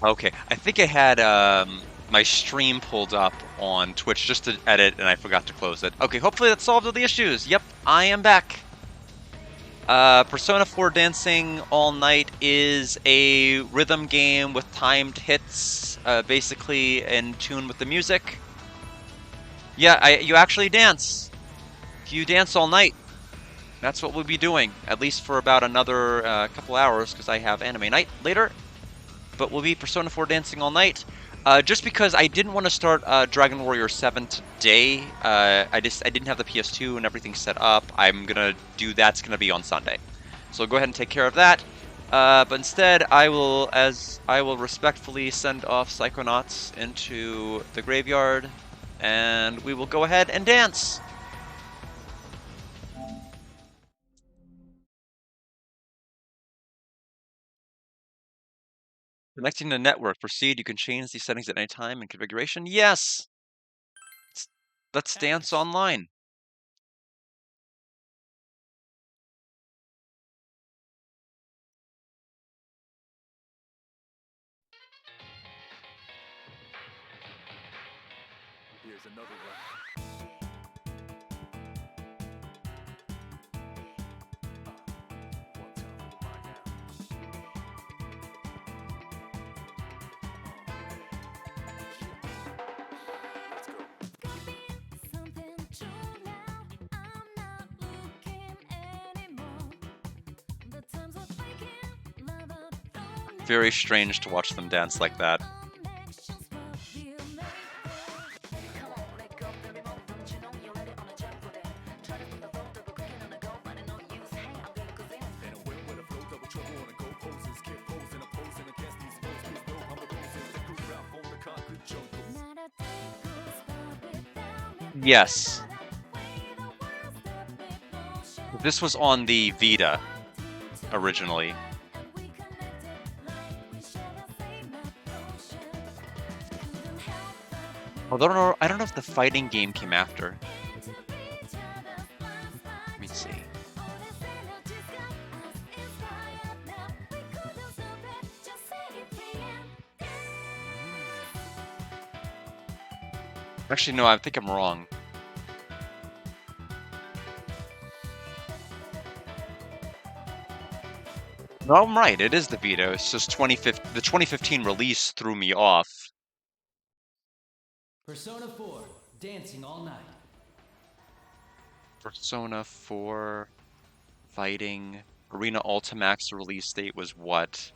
Okay, I think I had my stream pulled up on Twitch just to edit, and I forgot to close it. Okay, hopefully that solved all the issues. Yep, I am back. Persona 4 Dancing All Night is a rhythm game with timed hits, basically in tune with the music. Yeah, you actually dance. You dance all night. That's what we'll be doing, at least for about another couple hours, because I have anime night later. But we'll be Persona 4 Dancing All Night. Just because I didn't want to start Dragon Warrior 7 today. I didn't have the PS2 and everything set up. I'm gonna do that's gonna be on Sunday. So go ahead and take care of that. But instead, I will respectfully send off Psychonauts into the graveyard, and we will go ahead and dance. Connecting to network. Proceed. You can change these settings at any time in configuration. Yes. Let's dance online. Here's another one. One time for the mind now. Let's go. Very strange to watch them dance like that. Yes. This was on the Vita originally. Although I don't know if the fighting game came after. Let me see. Actually, no, I think I'm wrong. No, I'm right. It is the Vita. It's just the 2015 release threw me off. Persona 4, Dancing All Night. Persona 4 Fighting Arena Ultimax release date was what?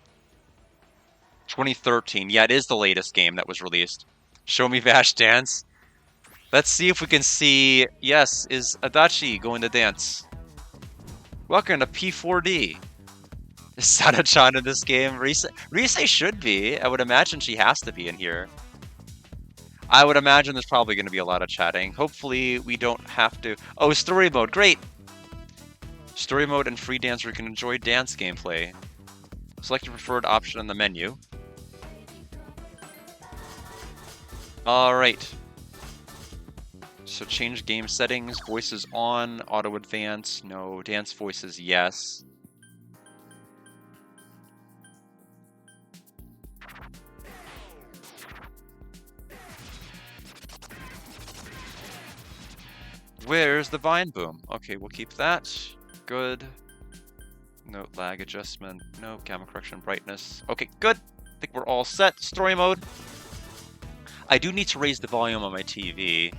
2013. Yeah, it is the latest game that was released. Show me Vash dance. Let's see if we can see. Yes, is Adachi going to dance? Welcome to P4D. Is Sada-chan in this game? Rise should be. I would imagine she has to be in here. I would imagine there's probably going to be a lot of chatting. Hopefully we don't have to. Oh, story mode. Great. Story mode and free dance where you can enjoy dance gameplay. Select your preferred option on the menu. Alright. So change game settings. Voices on. Auto advance. No. Dance voices. Yes. Where's the vine boom? Okay, we'll keep that. Good. No lag adjustment. No gamma correction brightness. Okay, good. I think we're all set. Story mode. I do need to raise the volume on my TV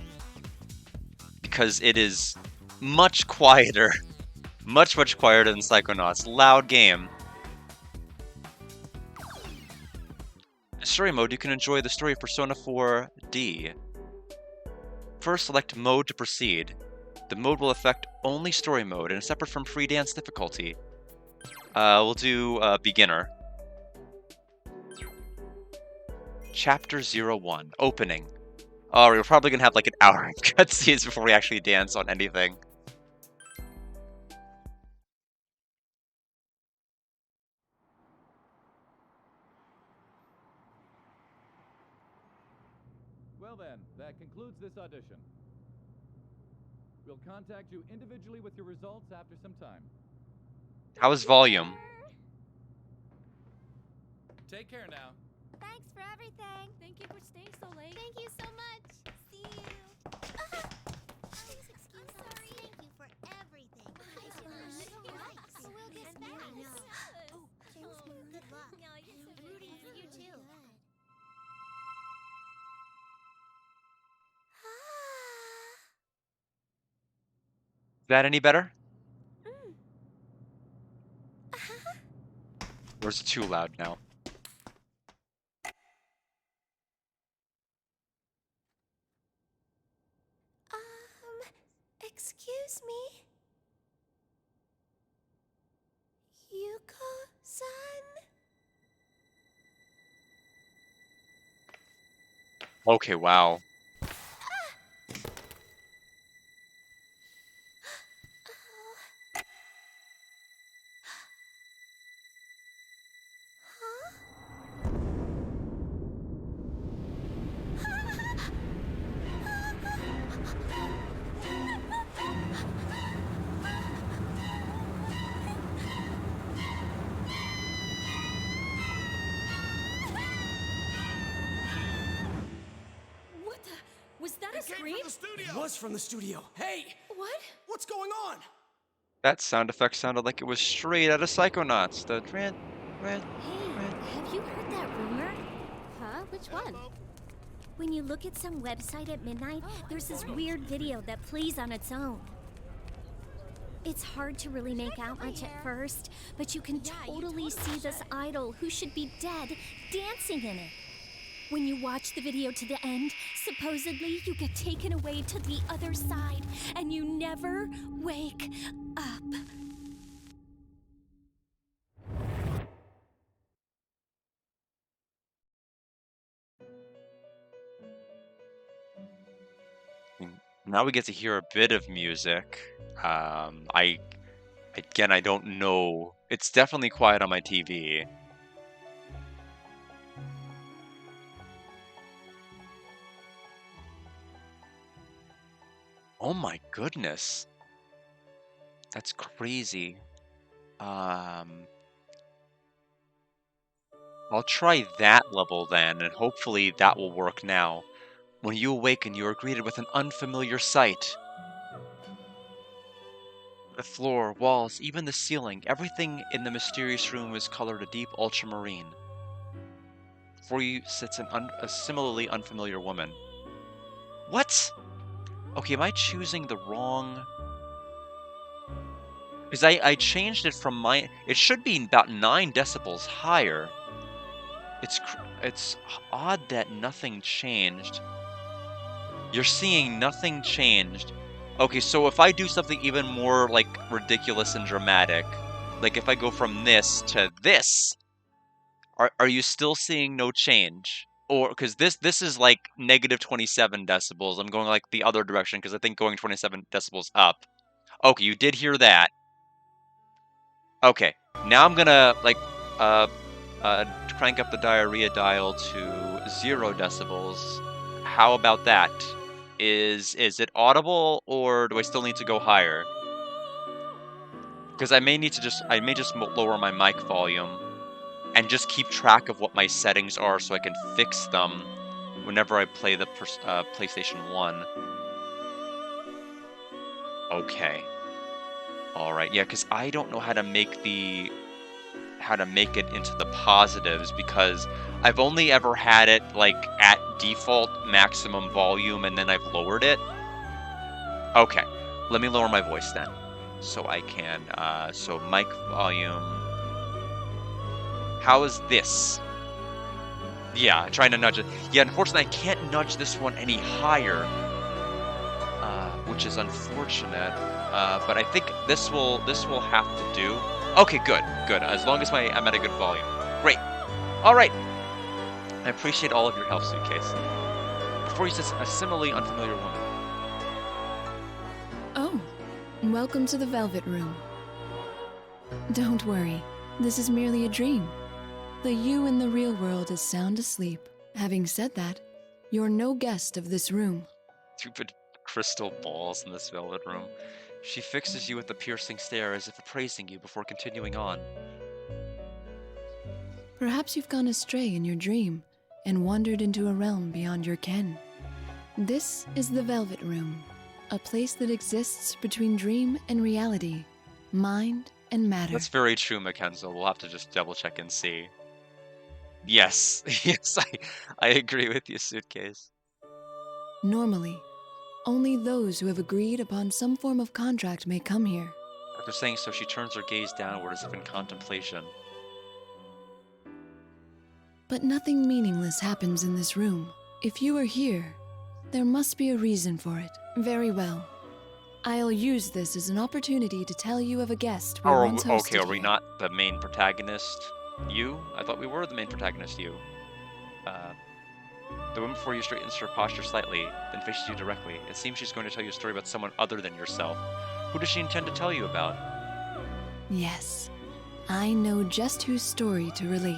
because it is much quieter. Much quieter than Psychonauts. Loud game. In story mode, you can enjoy the story of Persona 4D. First, select mode to proceed. The mode will affect only story mode and is separate from free dance difficulty. We'll do beginner. Chapter 01, opening. Oh, we're probably gonna have like an hour of cutscenes before we actually dance on anything. Well then, that concludes this audition. We'll contact you individually with your results after some time. How is volume? Take care now. Thanks for everything. Thank you for staying so late. Thank you so much. See you. Please excuse us. Sorry. Thank you for everything. We'll get back. I know. Oh, good luck. No, you're so I'm rooting for you too. Is that any better? Or is it too loud now? Excuse me? Yuko-san? Okay, wow. What the? Was that a It came scream? from the studio! It was from the studio. Hey, What? what's going on? That sound effect sounded like it was straight out of Psychonauts. The ran. Hey, have you heard that rumor? Huh? Which one? When you look at some website at midnight, there's this weird video that plays on its own. It's hard to really make out much at first, but you can totally see this idol who should be dead dancing in it. When you watch the video to the end, supposedly you get taken away to the other side and you never wake up. Now we get to hear a bit of music. I don't know. It's definitely quiet on my TV. Oh my goodness. That's crazy. I'll try that level then, and hopefully that will work now. When you awaken, you are greeted with an unfamiliar sight. The floor, walls, even the ceiling, everything in the mysterious room is colored a deep ultramarine. Before you sits a similarly unfamiliar woman. What? Okay, am I choosing the wrong... Because I changed it from my... It should be about 9 decibels higher. It's odd that nothing changed. You're seeing nothing changed. Okay, so if I do something even more, like, ridiculous and dramatic, like if I go from this to this, are you still seeing no change? Or, because this is like negative 27 decibels. I'm going like the other direction because I think going 27 decibels up. Okay, you did hear that. Okay, now I'm gonna, like, uh, crank up the diarrhea dial to 0 decibels. How about that? Is it audible, or do I still need to go higher? Because I may just lower my mic volume and just keep track of what my settings are so I can fix them whenever I play the PlayStation 1. Okay. All right. Yeah, because I don't know how to make it into the positives, because I've only ever had it like at default maximum volume and then I've lowered it. Okay, let me lower my voice then, so I can, so mic volume. How is this? Yeah, trying to nudge it. Yeah, unfortunately I can't nudge this one any higher, which is unfortunate. But I think this will have to do. Okay, good. As long as I'm at a good volume. Great. All right. I appreciate all of your help, Suitcase. Before you says a similarly unfamiliar woman. Oh, welcome to the Velvet Room. Don't worry, this is merely a dream. The you in the real world is sound asleep. Having said that, you're no guest of this room. Stupid crystal balls in this velvet room. She fixes you with a piercing stare as if appraising you before continuing on. Perhaps you've gone astray in your dream, and wandered into a realm beyond your ken. This is the Velvet Room, a place that exists between dream and reality, mind and matter. That's very true, Mackenzie. We'll have to just double check and see. Yes, yes, I agree with you, Suitcase. Normally, only those who have agreed upon some form of contract may come here. After saying so, she turns her gaze downward as if in contemplation. But nothing meaningless happens in this room. If you are here, there must be a reason for it. Very well. I'll use this as an opportunity to tell you of a guest we once hosted Okay, are we here. not the main protagonist? You? I thought we were the main protagonist, you. The woman before you straightens her posture slightly, then faces you directly. It seems she's going to tell you a story about someone other than yourself. Who does she intend to tell you about? Yes, I know just whose story to relate.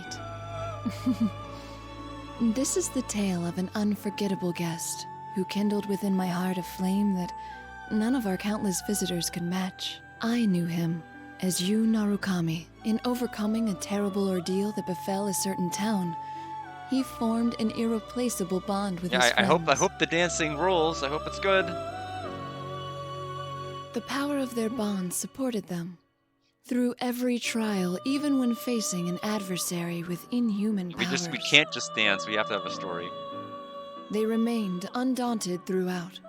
This is the tale of an unforgettable guest who kindled within my heart a flame that none of our countless visitors could match. I knew him as Yu Narukami. In overcoming a terrible ordeal that befell a certain town, he formed an irreplaceable bond with his I friends. hope the dancing rules. I hope it's good. The power of their bond supported them. Through every trial, even when facing an adversary with inhuman powers. We can't just dance. We have to have a story. They remained undaunted throughout.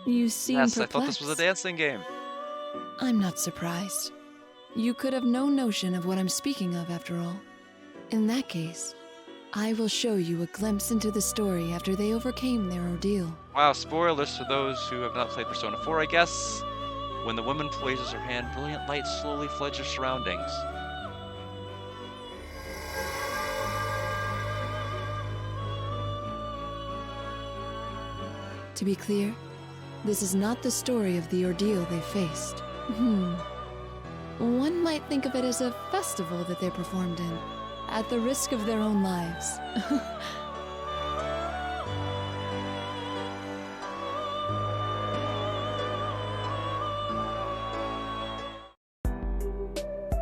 You seem Yes, perplexed. I thought this was a dancing game. I'm not surprised. You could have no notion of what I'm speaking of, after all. In that case, I will show you a glimpse into the story after they overcame their ordeal. Wow, spoilers for those who have not played Persona 4, I guess. When the woman places her hand, brilliant light slowly floods your surroundings. To be clear, this is not the story of the ordeal they faced. One might think of it as a festival that they performed in, at the risk of their own lives.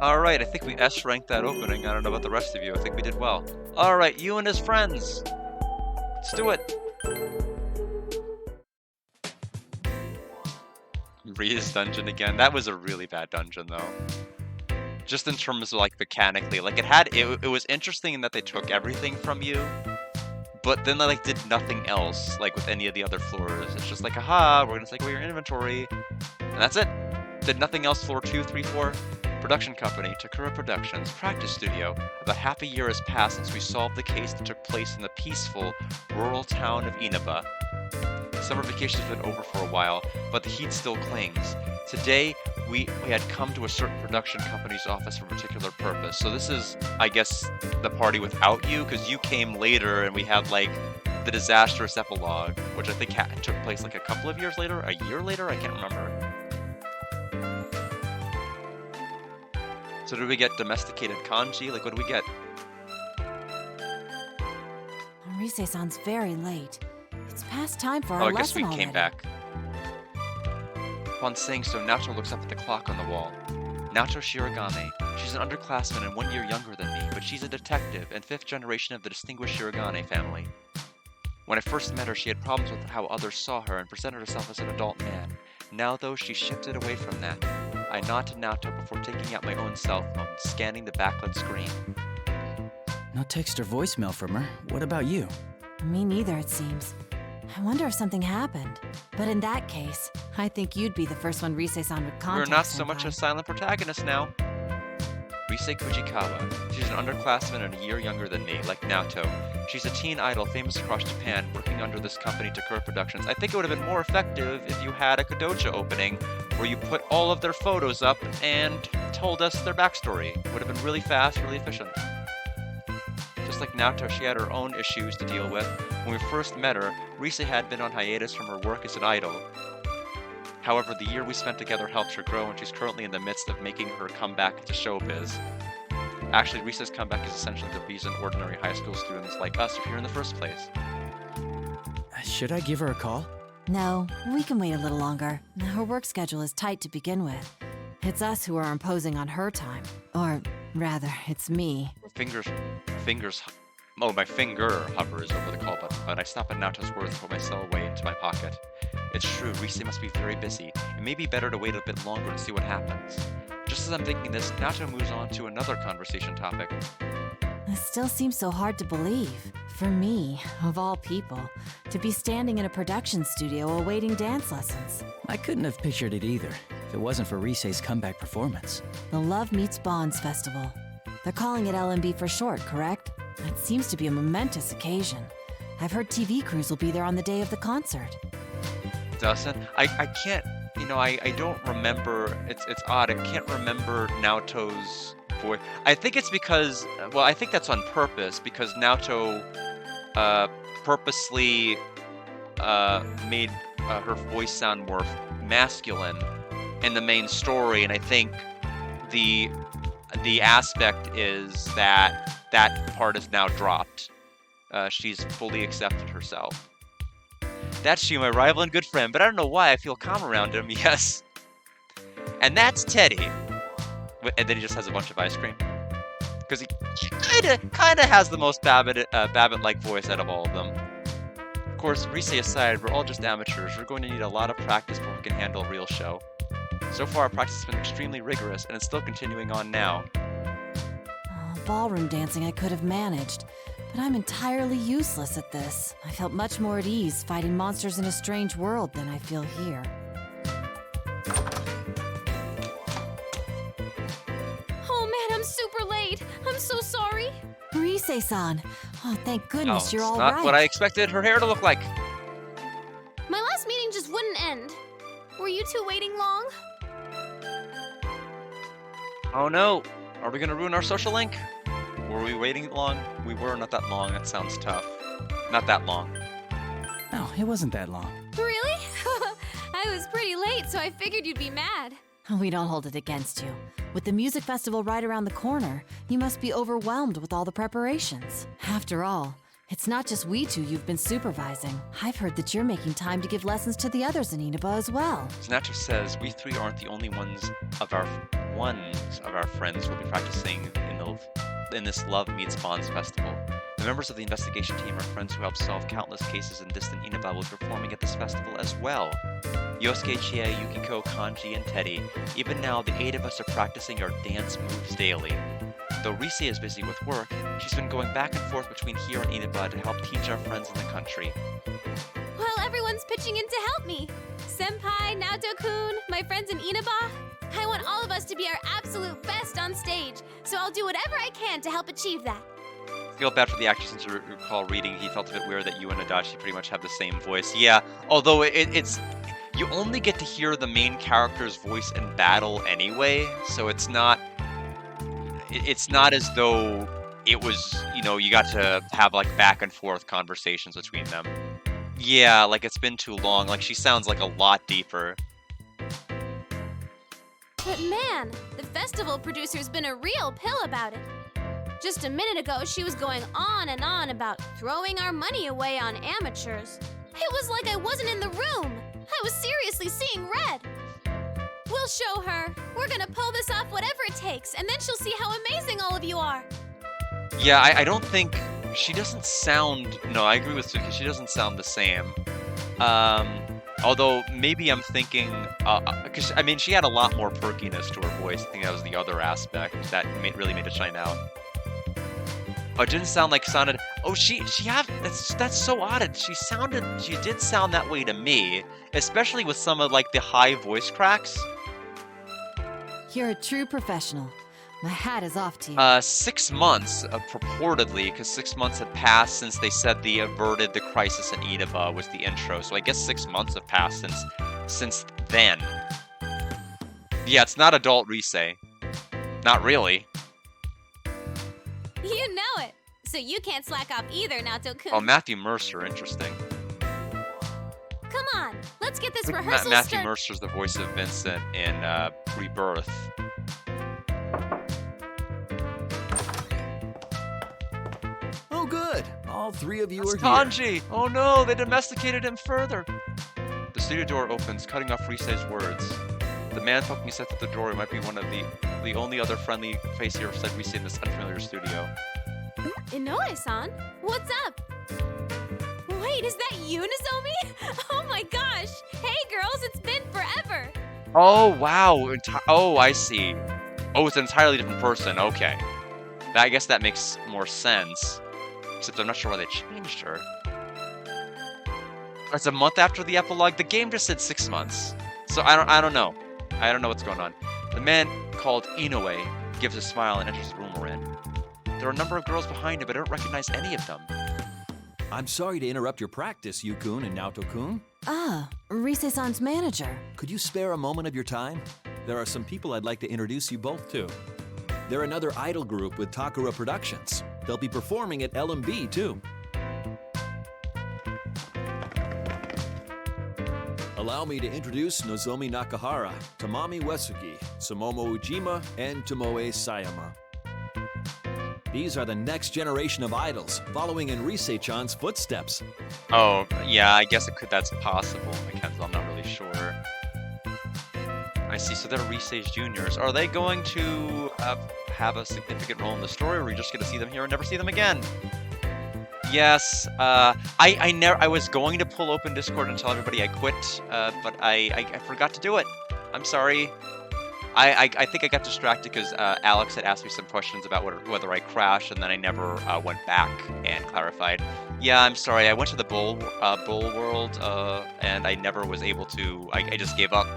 Alright, I think we S-ranked that opening. I don't know about the rest of you. I think we did well. Alright, you and his friends. Let's do it. Ria's dungeon again. That was a really bad dungeon, though. Just in terms of, like, mechanically. Like, it was interesting in that they took everything from you, but then they, like, did nothing else, like, with any of the other floors. It's just like, aha, we're gonna take away your inventory, and that's it. Did nothing else. Floor 2, 3, 4. Production company, Takura Productions, practice studio. About half a year has passed since we solved the case that took place in the peaceful, rural town of Inaba. Summer vacation has been over for a while, but the heat still clings. Today, we had come to a certain production company's office for a particular purpose. So this is, I guess, the party without you, because you came later and we had, like, the disastrous epilogue, which I think took place, like, a couple of years later? A year later? I can't remember. So did we get domesticated kanji? Like, what do we get? Rise-san's very late. It's past time for Oh, our I guess lesson we already. came back. Upon saying so, Naoto looks up at the clock on the wall. Naoto Shirogane. She's an underclassman and 1 year younger than me, but she's a detective and 5th generation of the distinguished Shirogane family. When I first met her, she had problems with how others saw her and presented herself as an adult man. Now, though, she shifted away from that. I nod to Naoto before taking out my own cell phone, scanning the backlit screen. No text or voicemail from her. What about you? Me neither, it seems. I wonder if something happened. But in that case, I think you'd be the first one Rise-san would contact. We're not so much sometime. a silent protagonist now. Rise Fujikawa. She's an underclassman and a year younger than me, like Naoto. She's a teen idol famous across Japan, working under this company, Takura Productions. I think it would have been more effective if you had a Kodocha opening, where you put all of their photos up and told us their backstory. Would have been really fast, really efficient. Just like Naoto, she had her own issues to deal with. When we first met her, Rise had been on hiatus from her work as an idol. However, the year we spent together helped her grow, and she's currently in the midst of making her comeback to showbiz. Actually, Risa's comeback is essentially the reason ordinary high school students like us are here in the first place. Should I give her a call? No, we can wait a little longer. Her work schedule is tight to begin with. It's us who are imposing on her time. Or, rather, it's me. Fingers Oh, my finger hovers over the call button, but I stop at Naoto's words and put my cell away into my pocket. It's true, Rise must be very busy. It may be better to wait a bit longer to see what happens. Just as I'm thinking this, Naoto moves on to another conversation topic. It still seems so hard to believe. For me, of all people, to be standing in a production studio awaiting dance lessons. I couldn't have pictured it either, if it wasn't for Rise's comeback performance. The Love Meets Bonds Festival. They're calling it LMB for short, correct? It seems to be a momentous occasion. I've heard TV crews will be there on the day of the concert. Dustin, I can't, I don't remember, it's odd, I can't remember Naoto's voice. I think it's because, I think that's on purpose, because Naoto purposely made her voice sound more masculine in the main story, and I think the aspect is that part is now dropped. She's fully accepted herself. That's you, my rival and good friend, but I don't know why I feel calm around him, yes. And that's Teddy. And then he just has a bunch of ice cream. Because he kinda has the most Babbitt-like voice out of all of them. Of course, Rise aside, we're all just amateurs. We're going to need a lot of practice before we can handle a real show. So far, our practice has been extremely rigorous, and it's still continuing on now. Ballroom dancing I could have managed, but I'm entirely useless at this. I felt much more at ease fighting monsters in a strange world than I feel here. Oh man, I'm super late. I'm so sorry. Rise-san! Oh, thank goodness you're all not right. what I expected her hair to look like. My last meeting just wouldn't end. Were you two waiting long? Oh no, are we gonna ruin our social link? Were we waiting long? We were, not that long, that sounds tough. Not that long. No, it wasn't that long. Really? I was pretty late, so I figured you'd be mad. We don't hold it against you. With the music festival right around the corner, you must be overwhelmed with all the preparations. After all, it's not just we two you've been supervising. I've heard that you're making time to give lessons to the others in Inaba as well. As Nacho says, we three aren't the only ones of our friends who will be practicing in this Love Meets Bonds festival. The members of the investigation team are friends who help solve countless cases in distant Inaba will be performing at this festival as well. Yosuke, Chie, Yukiko, Kanji, and Teddy. Even now, the 8 of us are practicing our dance moves daily. Though Rise is busy with work, she's been going back and forth between here and Inaba to help teach our friends in the country. Well, everyone's pitching in to help me. Senpai, Naoto-kun, my friends in Inaba. I want all of us to be our absolute best on stage, so I'll do whatever I can to help achieve that. I feel bad for the actor since I recall reading he felt a bit weird that you and Adachi pretty much have the same voice. Yeah, although it's... You only get to hear the main character's voice in battle anyway, so it's not as though it was, you got to have like back and forth conversations between them. Yeah, like it's been too long, like she sounds like a lot deeper. But man, the festival producer's been a real pill about it. Just a minute ago, she was going on and on about throwing our money away on amateurs. It was like I wasn't in the room. I was seriously seeing red. We'll show her. We're gonna pull this off whatever it takes, and then she'll see how amazing all of you are. Yeah, I don't think... She doesn't sound... No, I agree with Suki. She doesn't sound the same. Although, maybe I'm thinking... Because, she had a lot more perkiness to her voice. I think that was the other aspect that really made it shine out. Oh, it didn't sound like sounded... Oh, that's so odd. She did sound that way to me. Especially with some of, like, the high voice cracks. You're a true professional. My hat is off to you. 6 months, purportedly, because 6 months had passed since they said they averted the crisis in Inaba was the intro. So I guess 6 months have passed since then. Yeah, it's not adult Rise. Not really. You know it. So you can't slack off either, Naoto-kun. Oh, Matthew Mercer, interesting. Come on, let's get this rehearsal Matthew Mercer's the voice of Vincent in Rebirth. Oh, good. All 3 of you are here. Kanji! Oh no, they domesticated him further. The studio door opens, cutting off Rise's words. The man poking his head through the door might be one of the only other friendly face here said Rise in this unfamiliar studio. Inoue-san? What's up? Wait, is that you, Nozomi? Oh my gosh! Hey girls, it's been forever! Oh, wow. Oh, I see. Oh, it's an entirely different person. Okay. I guess that makes more sense. Except I'm not sure why they changed her. It's a month after the epilogue. The game just said 6 months. So I don't know. I don't know what's going on. The man called Inoue gives a smile and enters the room we're in. There are a number of girls behind him, but I don't recognize any of them. I'm sorry to interrupt your practice, Yu-kun and Naoto-kun. Ah, Rise-san's manager. Could you spare a moment of your time? There are some people I'd like to introduce you both to. They're another idol group with Takara Productions. They'll be performing at LMB too. Allow me to introduce Nozomi Nakahara, Tamami Uesugi, Sumomo Ujima, and Tomoe Sayama. These are the next generation of idols, following in Rise-chan's footsteps. Oh, yeah, I guess that's possible. I'm not really sure. I see, so they're Rise juniors. Are they going to have a significant role in the story, or are we just going to see them here and never see them again? Yes, I was going to pull open Discord and tell everybody I quit, but I forgot to do it. I'm sorry. I think I got distracted because Alex had asked me some questions about whether I crashed, and then I never went back and clarified. Yeah, I'm sorry. I went to the Bull World, and I never was able to. I just gave up.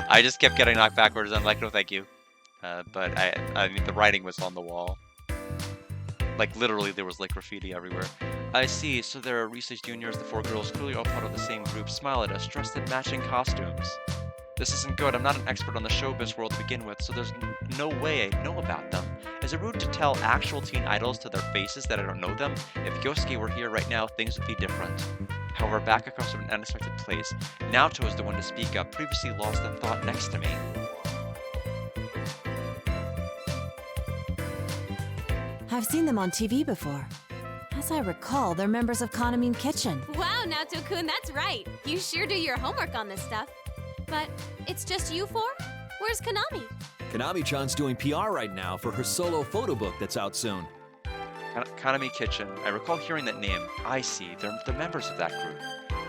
I just kept getting knocked backwards. And I'm like, no, thank you. But I mean, the writing was on the wall. Like, literally, there was, like, graffiti everywhere. I see, so there are Rise juniors, the 4 girls, clearly all part of the same group, smile at us, dressed in matching costumes. This isn't good. I'm not an expert on the showbiz world to begin with, so there's no way I know about them. Is it rude to tell actual teen idols to their faces that I don't know them? If Yosuke were here right now, things would be different. However, back across from an unexpected place, Naoto is the one to speak up, previously lost in thought next to me. I've seen them on TV before. As I recall, they're members of Kanamine Kitchen. Wow, Naoto-kun, that's right. You sure do your homework on this stuff. But it's just you 4? Where's Konami? Konami-chan's doing PR right now for her solo photo book that's out soon. Kanami Kitchen. I recall hearing that name. I see. They're the members of that group.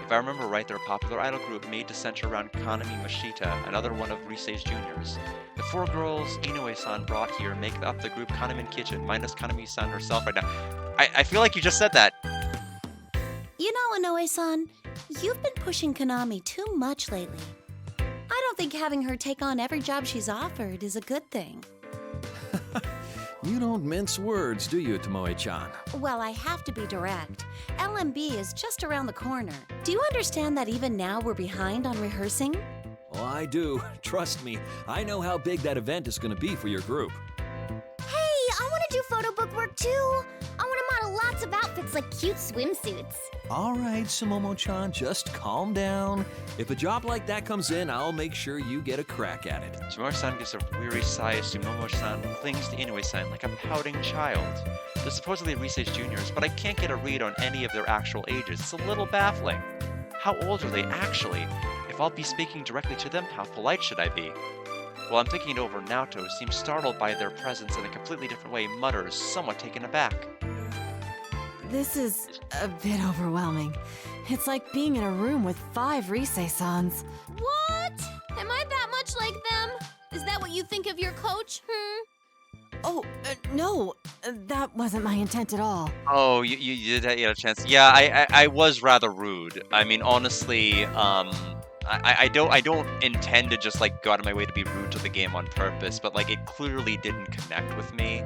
If I remember right, they're a popular idol group made to center around Kanami Mashita, another one of Rise's juniors. The 4 girls Inoue-san brought here make up the group Kanami Kitchen, minus Kanami-san herself right now. I feel like you just said that. You know, Inoue-san, you've been pushing Konami too much lately. I don't think having her take on every job she's offered is a good thing. You don't mince words, do you, Tomoe-chan? Well, I have to be direct. LMB is just around the corner. Do you understand that even now we're behind on rehearsing? Oh, I do. Trust me, I know how big that event is going to be for your group. Hey, I want to do photo book work too. I want to model lots of outfits like cute swimsuits. All right, Sumomo-chan, just calm down. If a job like that comes in, I'll make sure you get a crack at it. Sumomo-san gives a weary sigh as Sumomo-san clings to Inoue-san like a pouting child. They're supposedly Rise's juniors, but I can't get a read on any of their actual ages. It's a little baffling. How old are they actually? If I'll be speaking directly to them, how polite should I be? While I'm thinking it over, Naoto seems startled by their presence in a completely different way, mutters, somewhat taken aback. This is a bit overwhelming. It's like being in a room with 5 Rise-sans. What? Am I that much like them? Is that what you think of your coach? Oh, no, that wasn't my intent at all. Oh, you did get a chance. Yeah, I was rather rude. I mean, honestly, I don't intend to just like go out of my way to be rude to the game on purpose, but like it clearly didn't connect with me.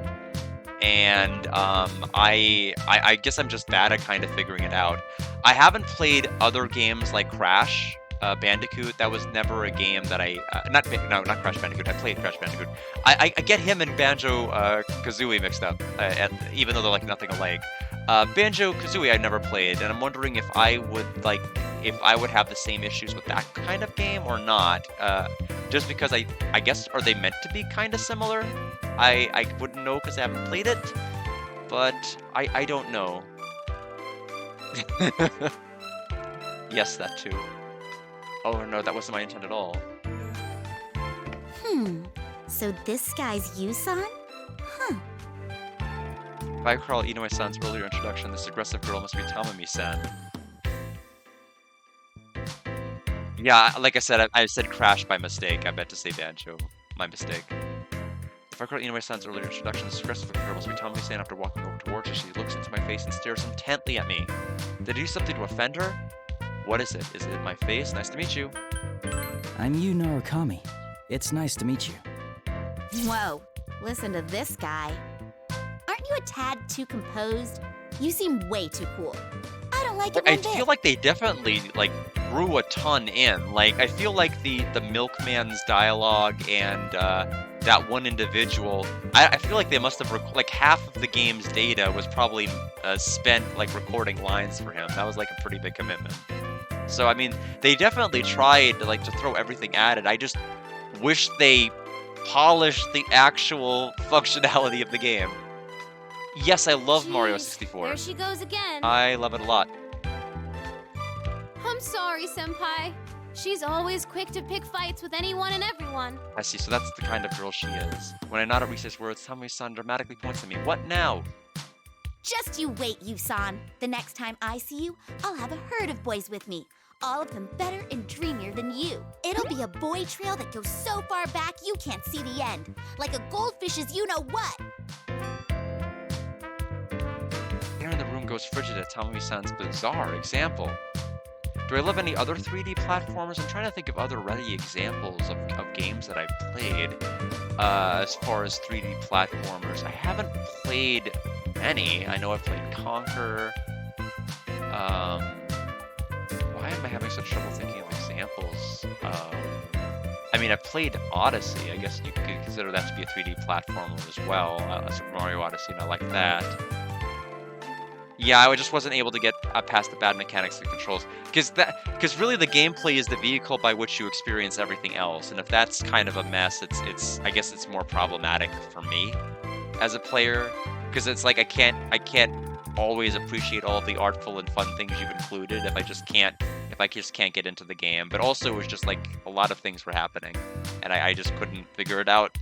And I guess I'm just bad at kind of figuring it out. I haven't played other games like Crash Bandicoot. That was never a game that not Crash Bandicoot. I played Crash Bandicoot. I get him and Banjo Kazooie mixed up, even though they're like nothing alike. Banjo Kazooie I never played, and I'm wondering if I would have the same issues with that kind of game or not. Just because I guess, are they meant to be kind of similar? I wouldn't know because I haven't played it, but I don't know. Yes, that too. Oh no, that wasn't my intent at all. So this guy's Yusan? Huh. If I recall Inoue-san's earlier introduction, this aggressive girl must be Tamami-san. Yeah, like I said, I said crash by mistake. I meant to say banjo. My mistake. If I recall Inoue-san's earlier introduction, this aggressive girl must be Tamami-san. After walking over towards her, she looks into my face and stares intently at me. Did I do something to offend her? What is it? Is it my face? Nice to meet you. I'm Yu Narukami. It's nice to meet you. Whoa, listen to this guy. Aren't you a tad too composed? You seem way too cool. I don't like it I one bit. feel like they definitely like threw a ton in. Like I feel like the milkman's dialogue and that one individual. I feel like they must have like half of the game's data was probably spent like recording lines for him. That was like a pretty big commitment. So I mean, they definitely tried like to throw everything at it. I just wish they polished the actual functionality of the game. Yes, I love Mario 64. There she goes again. I love it a lot. I'm sorry, Senpai. She's always quick to pick fights with anyone and everyone. I see, so that's the kind of girl she is. When I nod at Rise's words, Tamami-san dramatically points at me. What now? Just you wait, Yusan. The next time I see you, I'll have a herd of boys with me. All of them better and dreamier than you. It'll be a boy trail that goes so far back you can't see the end. Like a goldfish's you-know-what. Air in the room goes frigid at Tamami-san's bizarre example. Do I love any other 3D platformers? I'm trying to think of other ready examples of games that I've played. As far as 3D platformers, I haven't played many. I know I've played Conquer. Why am I having such trouble thinking of examples? I mean, I've played Odyssey. I guess you could consider that to be a 3D platformer as well. Super Mario Odyssey, and I like that. Yeah, I just wasn't able to get past the bad mechanics of the controls. Because really the gameplay is the vehicle by which you experience everything else. And if that's kind of a mess, I guess it's more problematic for me as a player. Because it's like I can't always appreciate all of the artful and fun things you've included if I just can't get into the game. But also it was just like a lot of things were happening and I just couldn't figure it out.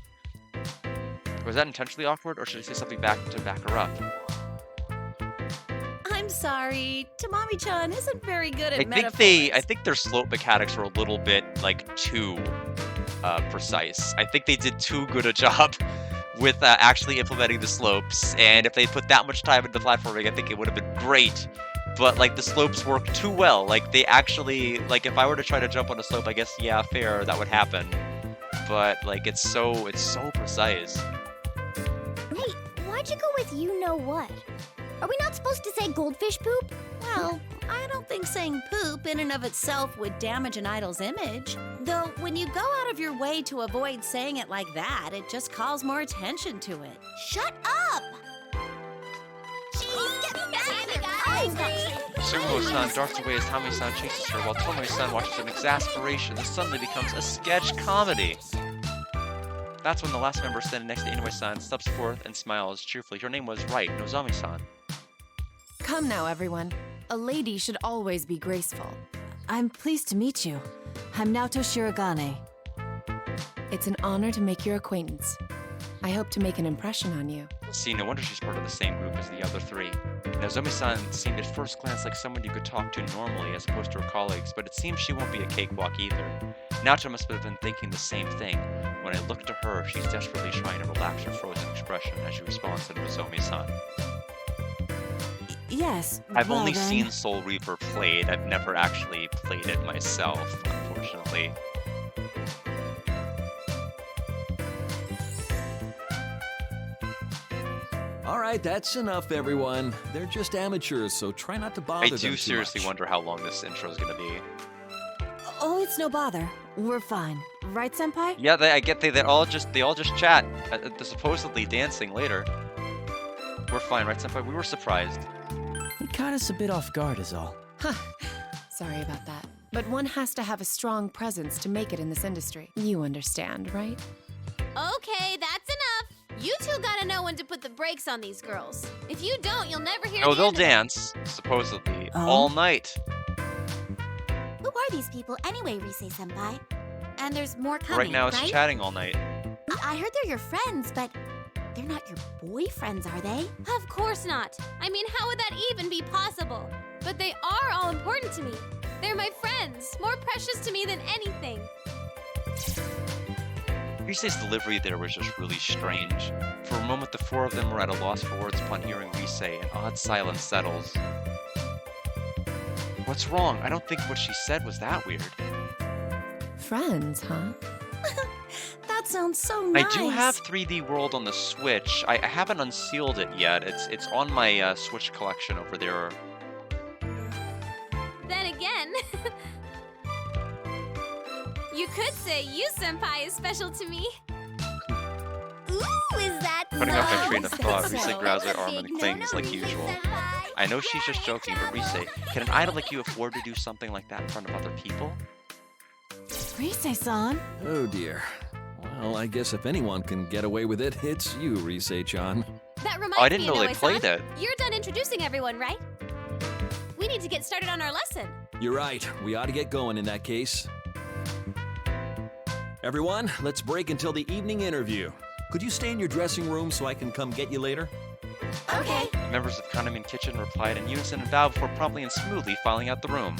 Was that intentionally awkward, or should I say something back to back her up? I'm sorry. Tamami-chan isn't very good at I think their slope mechanics were a little bit like too precise. I think they did too good a job with actually implementing the slopes, and if they put that much time into platforming, I think it would have been great. But like the slopes work too well. Like they actually, like if I were to try to jump on a slope, I guess yeah, fair, that would happen. But like it's so precise. Wait, why'd you go with you know what? Are we not supposed to say goldfish poop? Well, I don't think saying poop in and of itself would damage an idol's image. Though, when you go out of your way to avoid saying it like that, it just calls more attention to it. Shut up! Jeez, get back! Sumo-san darts away as Tamami-san chases her, while Tomoe-san watches in exasperation. This suddenly becomes a sketch comedy. That's when the last member standing next to Inoue-san steps forth and smiles cheerfully. Her name was right, Nozomi-san. Come now, everyone. A lady should always be graceful. I'm pleased to meet you. I'm Naoto Shirogane. It's an honor to make your acquaintance. I hope to make an impression on you. See, no wonder she's part of the same group as the other three. Nozomi-san seemed at first glance like someone you could talk to normally as opposed to her colleagues, but it seems she won't be a cakewalk either. Naoto must have been thinking the same thing. When I look to her, she's desperately trying to relax her frozen expression as she responds to Nozomi-san. Yes, I've well only then. seen Soul Reaper played. I've never actually played it myself, unfortunately. All right, that's enough, everyone. They're just amateurs, so try not to bother them I do too seriously much. wonder how long this intro is going to be. Oh, it's no bother. We're fine. Right, Senpai? Yeah, I get they all just chat. They're supposedly dancing later. We're fine, right, Senpai? We were surprised. It caught us a bit off guard is all. Sorry about that. But one has to have a strong presence to make it in this industry. You understand, right? Okay, that's enough. You two gotta know when to put the brakes on these girls. If you don't, you'll never hear Oh, the they'll end of it. dance, supposedly, Oh? all night. Who are these people anyway, Rise-senpai? And there's more coming, Right now it's right? chatting all night. I heard they're your friends, but They're not your boyfriends, are they? Of course not. I mean, how would that even be possible? But they are all important to me. They're my friends, more precious to me than anything. Rise's delivery there was just really strange. For a moment, the four of them were at a loss for words upon hearing Rise. An odd silence settles. What's wrong? I don't think what she said was that weird. Friends, huh? That sounds so nice. I do have 3D World on the Switch. I haven't unsealed it yet. It's on my Switch collection over there. Then again, you could say you, Senpai, is special to me. Ooh, is that Putting up my train of so? thought, So Rise grabs her arm big and clings like Rise usual. senpai. I know she's just joking, but Rise, can an idol like you afford to do something like that in front of other people? Rise-san. Oh dear. Well, I guess if anyone can get away with it, it's you, Rise-chan. That reminds Oh, I didn't me, know they Inoue-san. played it. You're done introducing everyone, right? We need to get started on our lesson. You're right. We ought to get going in that case. Everyone, let's break until the evening interview. Could you stay in your dressing room so I can come get you later? Okay. Members of Condominium Kitchen replied in unison and bowed before promptly and smoothly filing out the room.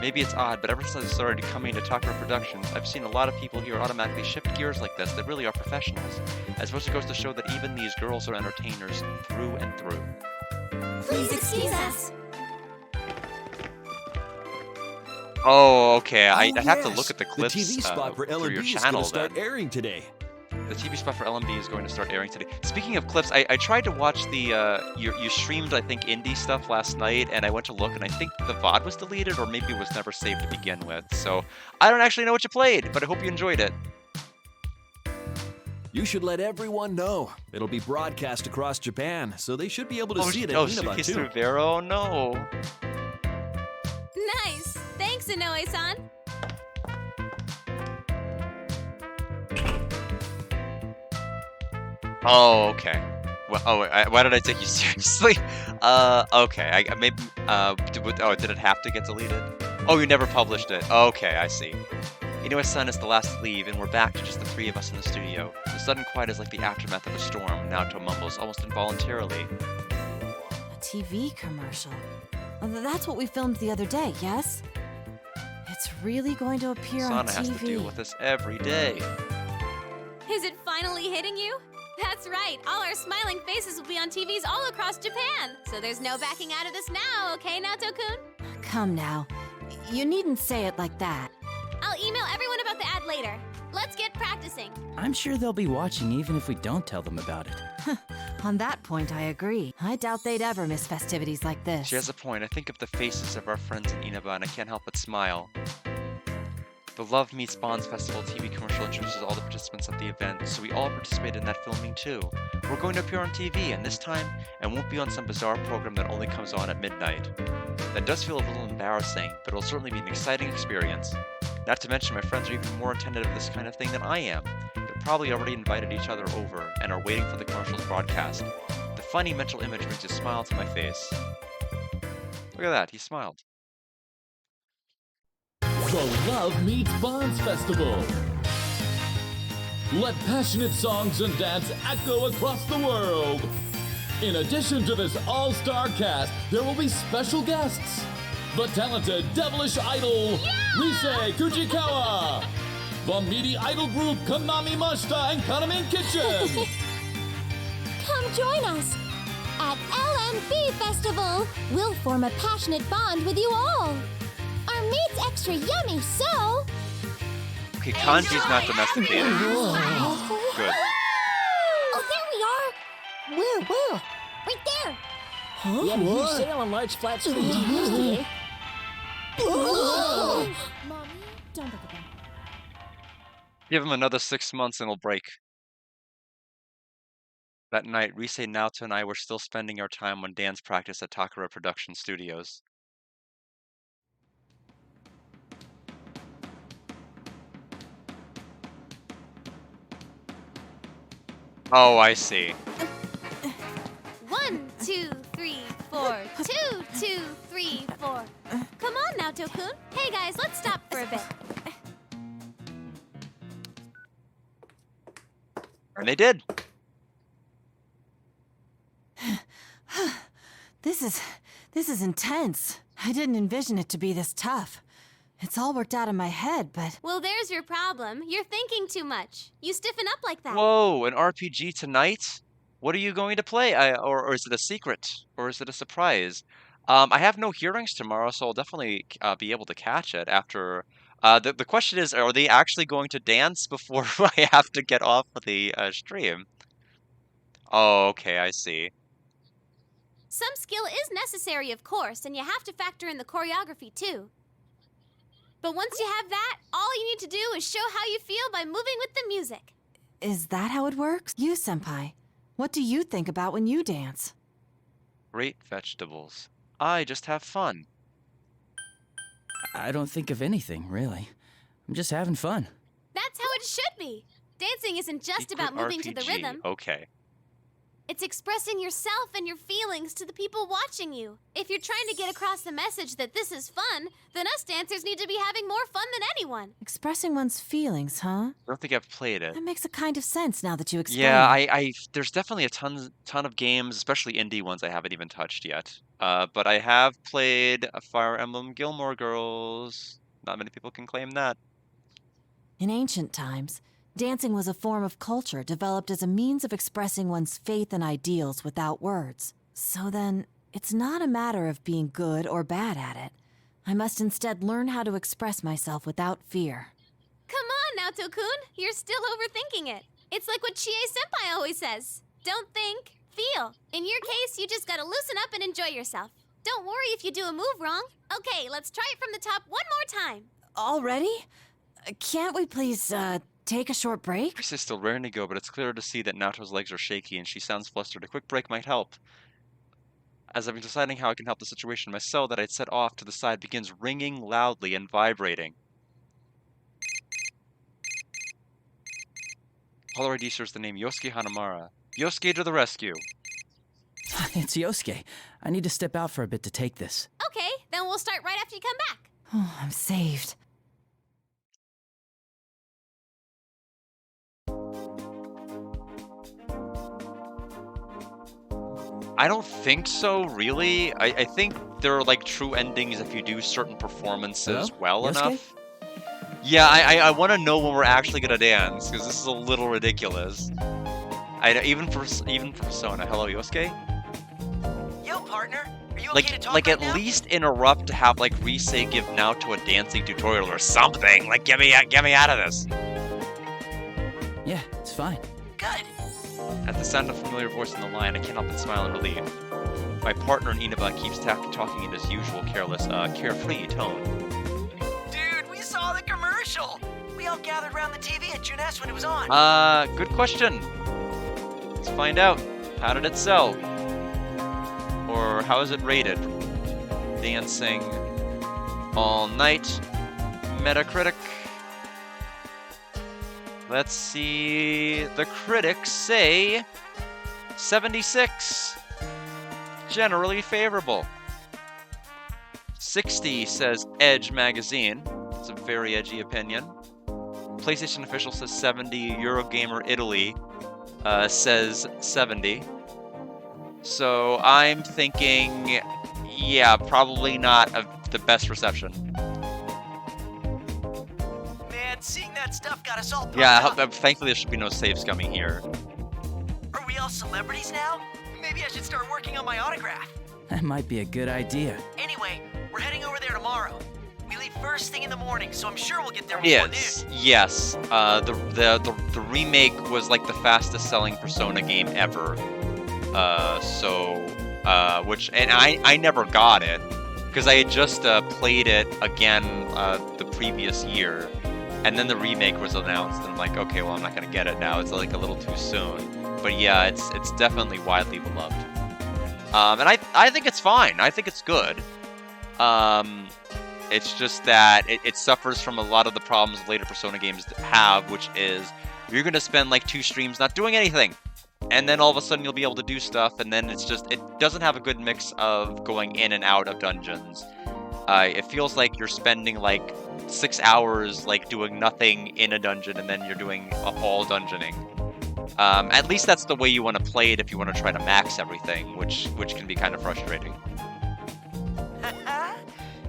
Maybe it's odd, but ever since I started coming to Takara Productions, I've seen a lot of people here automatically shift gears like this that really are professionals. As much as it goes to show that even these girls are entertainers through and through. Please excuse us. Oh, okay. I'd Oh, have to yes. look at the clips The TV spot for through your L&B is going channel to start then. airing today. The TV spot for LMB is going to start airing today. Speaking of clips, I tried to watch the, you streamed, I think, indie stuff last night, and I went to look, and I think the VOD was deleted, or maybe it was never saved to begin with. So, I don't actually know what you played, but I hope you enjoyed it. You should let everyone know. It'll be broadcast across Japan, so they should be able to see it at Inaba Suitcase too. through Vero? No. Nice. Thanks, Inoue-san. Oh, okay. Well, why did I take you seriously? Okay. Maybe. Did it have to get deleted? Oh, you never published it. Okay, I see. Inoue-san is the last to leave, and we're back to just the three of us in the studio. The sudden quiet is like the aftermath of a storm. Naoto mumbles almost involuntarily. A TV commercial. That's what we filmed the other day, yes? It's really going to appear on Sana TV. has to deal with this every day. Is it finally hitting you? That's right. All our smiling faces will be on TVs all across Japan. So there's no backing out of this now, okay, Naoto-kun? Come now. You needn't say it like that. I'll email everyone about the ad later. Let's get practicing. I'm sure they'll be watching even if we don't tell them about it. On that point, I agree. I doubt they'd ever miss festivities like this. She has a point. I think of the faces of our friends in Inaba, and I can't help but smile. The Love Meets Bonds Festival TV commercial introduces all the participants at the event, so we all participated in that filming too. We're going to appear on TV, and this time, it won't be on some bizarre program that only comes on at midnight. That does feel a little embarrassing, but it'll certainly be an exciting experience. Not to mention, my friends are even more attentive to this kind of thing than I am. They're probably already invited each other over, and are waiting for the commercial's broadcast. The funny mental image brings a smile to my face. Look at that, he smiled. The Love Meets Bonds Festival. Let passionate songs and dance echo across the world. In addition to this all-star cast, there will be special guests. The talented devilish idol, Rise Kujikawa. The meaty idol group, Konami Mashita and Kanamin Kitchen. Come join us at LMB Festival. We'll form a passionate bond with you all. Our meat's extra yummy, so... Okay, kanji's not domesticated. Good. Oh, there we are! Where? Right there! We have a huge sale on large flat screen TVs today. Mommy, don't look at them. Give him another 6 months and it'll break. That night, Rise, Naoto, and I were still spending our time on dance practice at Takara Production Studios. Oh, I see. 1, 2, 3, 4. 2, 2, 3, 4. Come on, Naoto-kun. Hey guys, let's stop for a bit. And they did. This is intense. I didn't envision it to be this tough. It's all worked out in my head, but... Well, there's your problem. You're thinking too much. You stiffen up like that. Whoa, an RPG tonight? What are you going to play? Or is it a secret? Or is it a surprise? I have no hearings tomorrow, so I'll definitely be able to catch it after... the question is, are they actually going to dance before I have to get off of the stream? Oh, okay, I see. Some skill is necessary, of course, and you have to factor in the choreography, too. But once you have that, all you need to do is show how you feel by moving with the music. Is that how it works? You, Senpai, what do you think about when you dance? Great vegetables. I just have fun. I don't think of anything, really. I'm just having fun. That's how it should be. Dancing isn't just about moving to the rhythm. Okay. It's expressing yourself and your feelings to the people watching you. If you're trying to get across the message that this is fun, then us dancers need to be having more fun than anyone. Expressing one's feelings, huh? I don't think I've played it. That makes a kind of sense now that you explain Yeah, it. there's definitely a ton of games, especially indie ones I haven't even touched yet. But I have played Fire Emblem Gilmore Girls. Not many people can claim that. In ancient times, dancing was a form of culture developed as a means of expressing one's faith and ideals without words. So then, it's not a matter of being good or bad at it. I must instead learn how to express myself without fear. Come on, Naoto-kun. You're still overthinking it. It's like what Chie-senpai always says. Don't think, feel. In your case, you just gotta loosen up and enjoy yourself. Don't worry if you do a move wrong. Okay, let's try it from the top one more time. Already? Can't we please, take a short break? Chris is still raring to go, but it's clear to see that Naoto's legs are shaky and she sounds flustered. A quick break might help. As I've been deciding how I can help the situation, my cell that I'd set off to the side begins ringing loudly and vibrating. Caller ID shares the name Yosuke Hanamura. Yosuke to the rescue. It's Yosuke. I need to step out for a bit to take this. Okay, then we'll start right after you come back. Oh, I'm saved. I don't think so, really. I think there are like true endings if you do certain performances well Yosuke? enough. Yeah, I want to know when we're actually gonna dance because this is a little ridiculous. Even for Persona. Hello, Yosuke. Yo, partner. Are you okay to talk Like right at now? least interrupt to have like Rise give Naoto a dancing tutorial or something. Like get me out of this. Yeah, it's fine. Good. At the sound of a familiar voice in the line, I can't help but smile in relief. My partner Inaba keeps talking in his usual careless, carefree tone. Dude, we saw the commercial. We all gathered around the TV at Junes when it was on. Good question. Let's find out. How did it sell? Or how is it rated? Dancing All Night. Metacritic. Let's see. The critics say 76. Generally favorable. 60 says Edge Magazine. It's a very edgy opinion. PlayStation official says 70. Eurogamer Italy says 70. So I'm thinking, yeah, probably not the best reception. Man, seeing that stuff got us all pumped Yeah, up. thankfully there should be no saves coming here. Are we all celebrities now? Maybe I should start working on my autograph. That might be a good idea. Anyway, we're heading over there tomorrow. We leave first thing in the morning, so I'm sure we'll get there before noon. Yes. The remake was like the fastest selling Persona game ever. I never got it because I had just played it again the previous year, and then the remake was announced, and I'm like, okay, well I'm not gonna get it now. It's like a little too soon. But yeah, it's definitely widely beloved. And I think it's fine. I think it's good. It's just that it suffers from a lot of the problems later Persona games have, which is you're gonna spend like 2 streams not doing anything. And then all of a sudden you'll be able to do stuff, and then it doesn't have a good mix of going in and out of dungeons. It feels like you're spending like 6 hours like doing nothing in a dungeon, and then you're doing all dungeoning. At least that's the way you want to play it if you want to try to max everything, which can be kind of frustrating.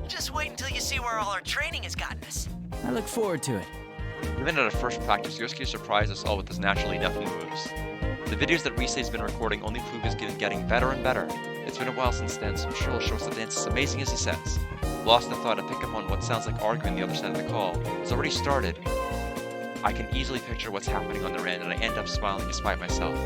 Just wait until you see where all our training has gotten us. I look forward to it. Even at our first practice, Yosuke surprised us all with his naturally deft moves. The videos that Risei's been recording only prove he's getting better and better. It's been a while since then, so I'm sure he'll show us the dance as amazing as he says. Lost in thought, I pick up on what sounds like arguing the other side of the call. It's already started. I can easily picture what's happening on their end, and I end up smiling despite myself.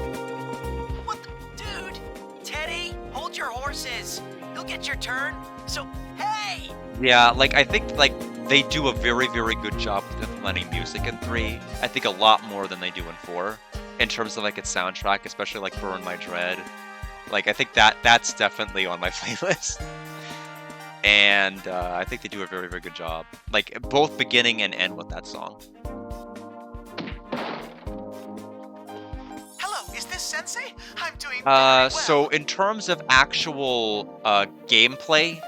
What the... Dude! Teddy, hold your horses! You'll get your turn, so hey! Yeah, like, I think, like, they do a very, very good job with implementing music in 3. I think a lot more than they do in 4. In terms of, like, its soundtrack, especially, like, Burn My Dread. Like, I think that's definitely on my playlist. And I think they do a very, very good job. Like, both beginning and end with that song. Hello, is this Sensei? I'm doing very well. So in terms of actual gameplay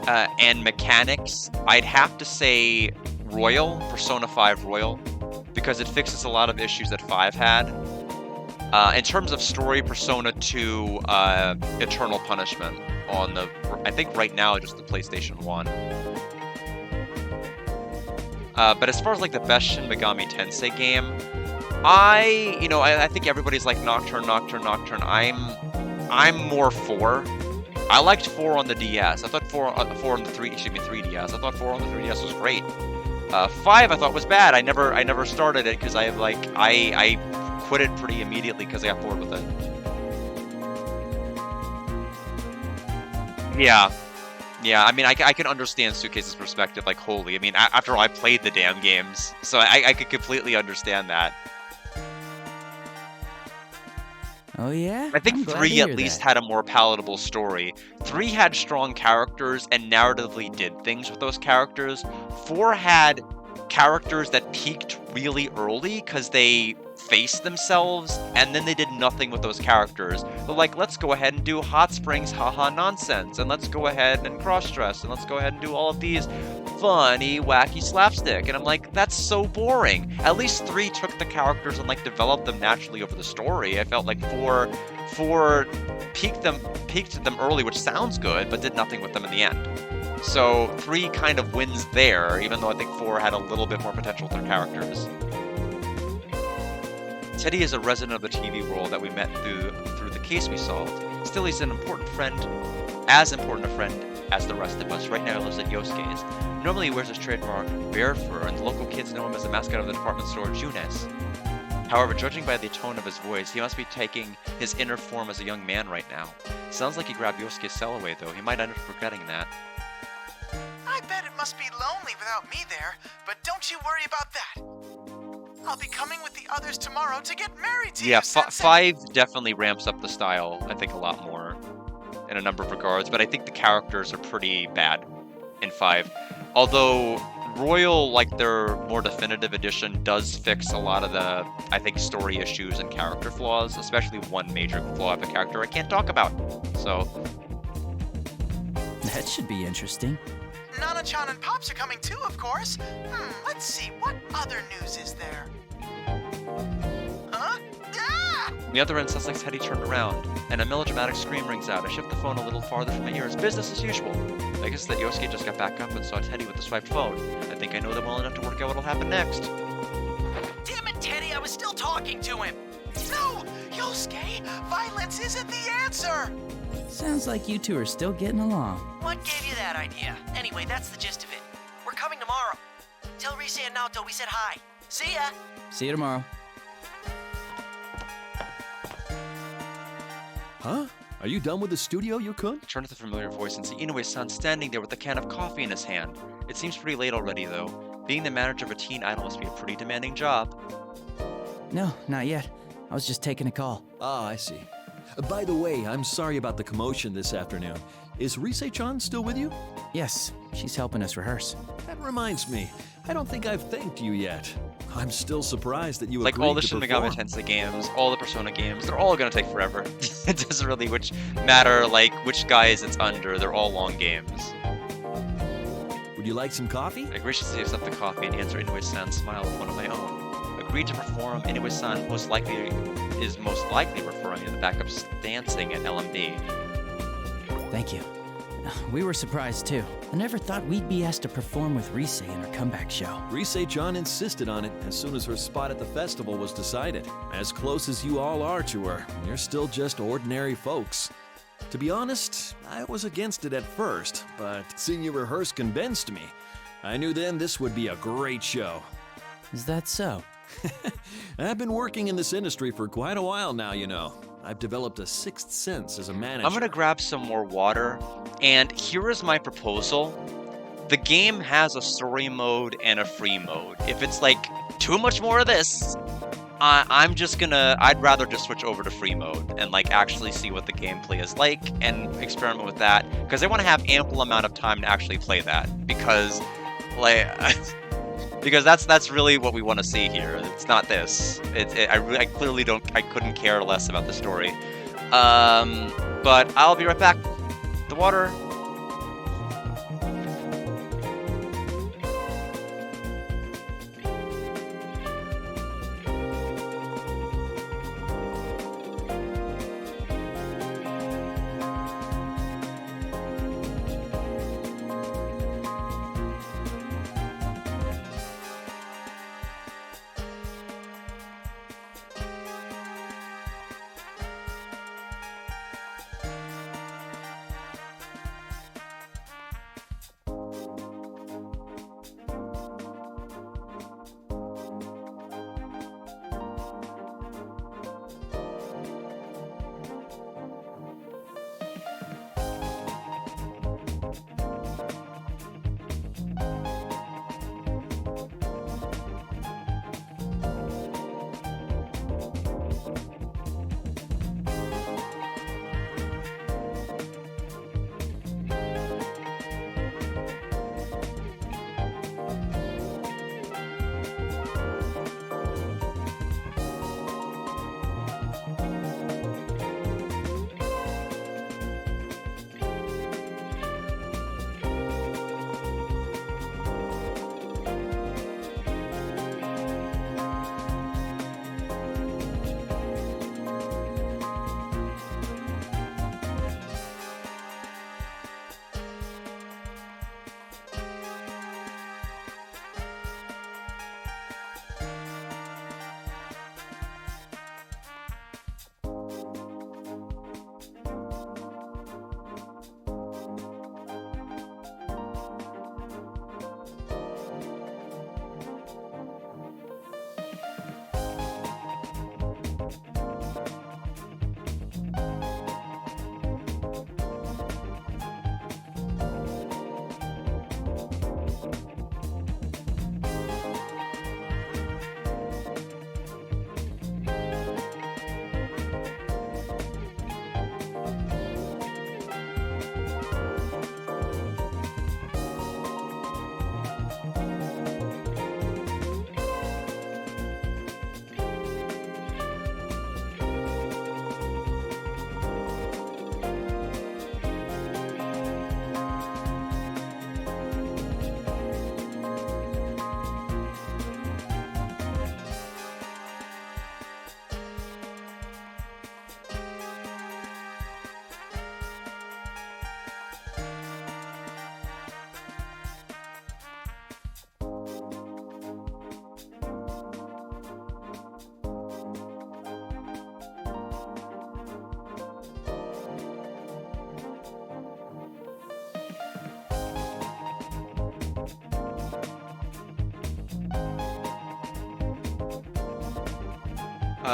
and mechanics, I'd have to say Royal, Persona 5 Royal, because it fixes a lot of issues that 5 had. In terms of story, Persona 2 Eternal Punishment on the, I think right now, just the PlayStation 1. But as far as like the best Shin Megami Tensei game, I think everybody's like Nocturne. I'm more 4. I liked 4 on the DS. I thought 4 on the 3DS. I thought 4 on the 3DS was great. 5 I thought was bad. I never started it because I quit it pretty immediately because I got bored with it. Yeah. I mean, I can understand Suitcase's perspective. Like, holy, I mean, after all, I played the damn games, so I could completely understand that. Oh yeah? I think 3 at least had a more palatable story. 3 had strong characters and narratively did things with those characters. 4 had characters that peaked really early because they faced themselves, and then they did nothing with those characters. They're like, let's go ahead and do hot springs, haha nonsense, and let's go ahead and cross-dress, and let's go ahead and do all of these funny, wacky slapstick. And I'm like, that's so boring. At least 3 took the characters and like developed them naturally over the story. I felt like 4 peaked them early, which sounds good, but did nothing with them in the end. So 3 kind of wins there, even though I think 4 had a little bit more potential with their characters. Teddy is a resident of the TV world that we met through the case we solved. Still, he's an important friend, as important a friend as the rest of us. Right now, he lives at Yosuke's. Normally, he wears his trademark bear fur, and the local kids know him as the mascot of the department store, Junes. However, judging by the tone of his voice, he must be taking his inner form as a young man right now. Sounds like he grabbed Yosuke's cell away, though. He might end up regretting that. I bet it must be lonely without me there, but don't you worry about that. I'll be coming with the others tomorrow to get married to you, Sensei. 5 definitely ramps up the style, I think, a lot more in a number of regards, but I think the characters are pretty bad in 5. Although Royal, like their more definitive edition, does fix a lot of the, I think, story issues and character flaws, especially one major flaw of a character I can't talk about. So that should be interesting. Nana-chan and Pops are coming too, of course. Let's see, what other news is there? Huh? Ah! On the other end, sounds like Teddy turned around, and a melodramatic scream rings out. I shift the phone a little farther from my ears. Business as usual. I guess that Yosuke just got back up and saw Teddy with the swiped phone. I think I know them well enough to work out what'll happen next. Damn it, Teddy, I was still talking to him. No! Yosuke, violence isn't the answer! Sounds like you two are still getting along. What gave you that idea? Anyway, that's the gist of it. We're coming tomorrow. Tell Risei and Naoto we said hi. See ya! See you tomorrow. Huh? Are you done with the studio, Yukun? I turn to the familiar voice and see Inoue's son standing there with a can of coffee in his hand. It seems pretty late already, though. Being the manager of a teen idol must be a pretty demanding job. No, not yet. I was just taking a call. Ah, I see. By the way, I'm sorry about the commotion this afternoon. Is Risei-chan still with you? Yes, she's helping us rehearse. That reminds me, I don't think I've thanked you yet. I'm still surprised that you like agreed all the to Shin perform. Megami Tensei games, all the Persona games, they're all gonna take forever. It doesn't really matter like which guys it's under, they're all long games. Would you like some coffee? I graciously accept the coffee and answer Inoue's sad smile with one of my own. A agreed to perform, Inoue-san is most likely referring to the backups dancing at LMD. Thank you. We were surprised too. I never thought we'd be asked to perform with Rise in her comeback show. Rise-chan insisted on it as soon as her spot at the festival was decided. As close as you all are to her, you're still just ordinary folks. To be honest, I was against it at first, but seeing you rehearse convinced me. I knew then this would be a great show. Is that so? I've been working in this industry for quite a while now, you know. I've developed a sixth sense as a manager. I'm gonna grab some more water, and here is my proposal. The game has a story mode and a free mode. If it's like too much more of this, I'd rather just switch over to free mode and like actually see what the gameplay is like and experiment with that, because I want to have ample amount of time to actually play that, because like because that's really what we want to see here. It's not this. I clearly couldn't care less about the story. But I'll be right back. The water.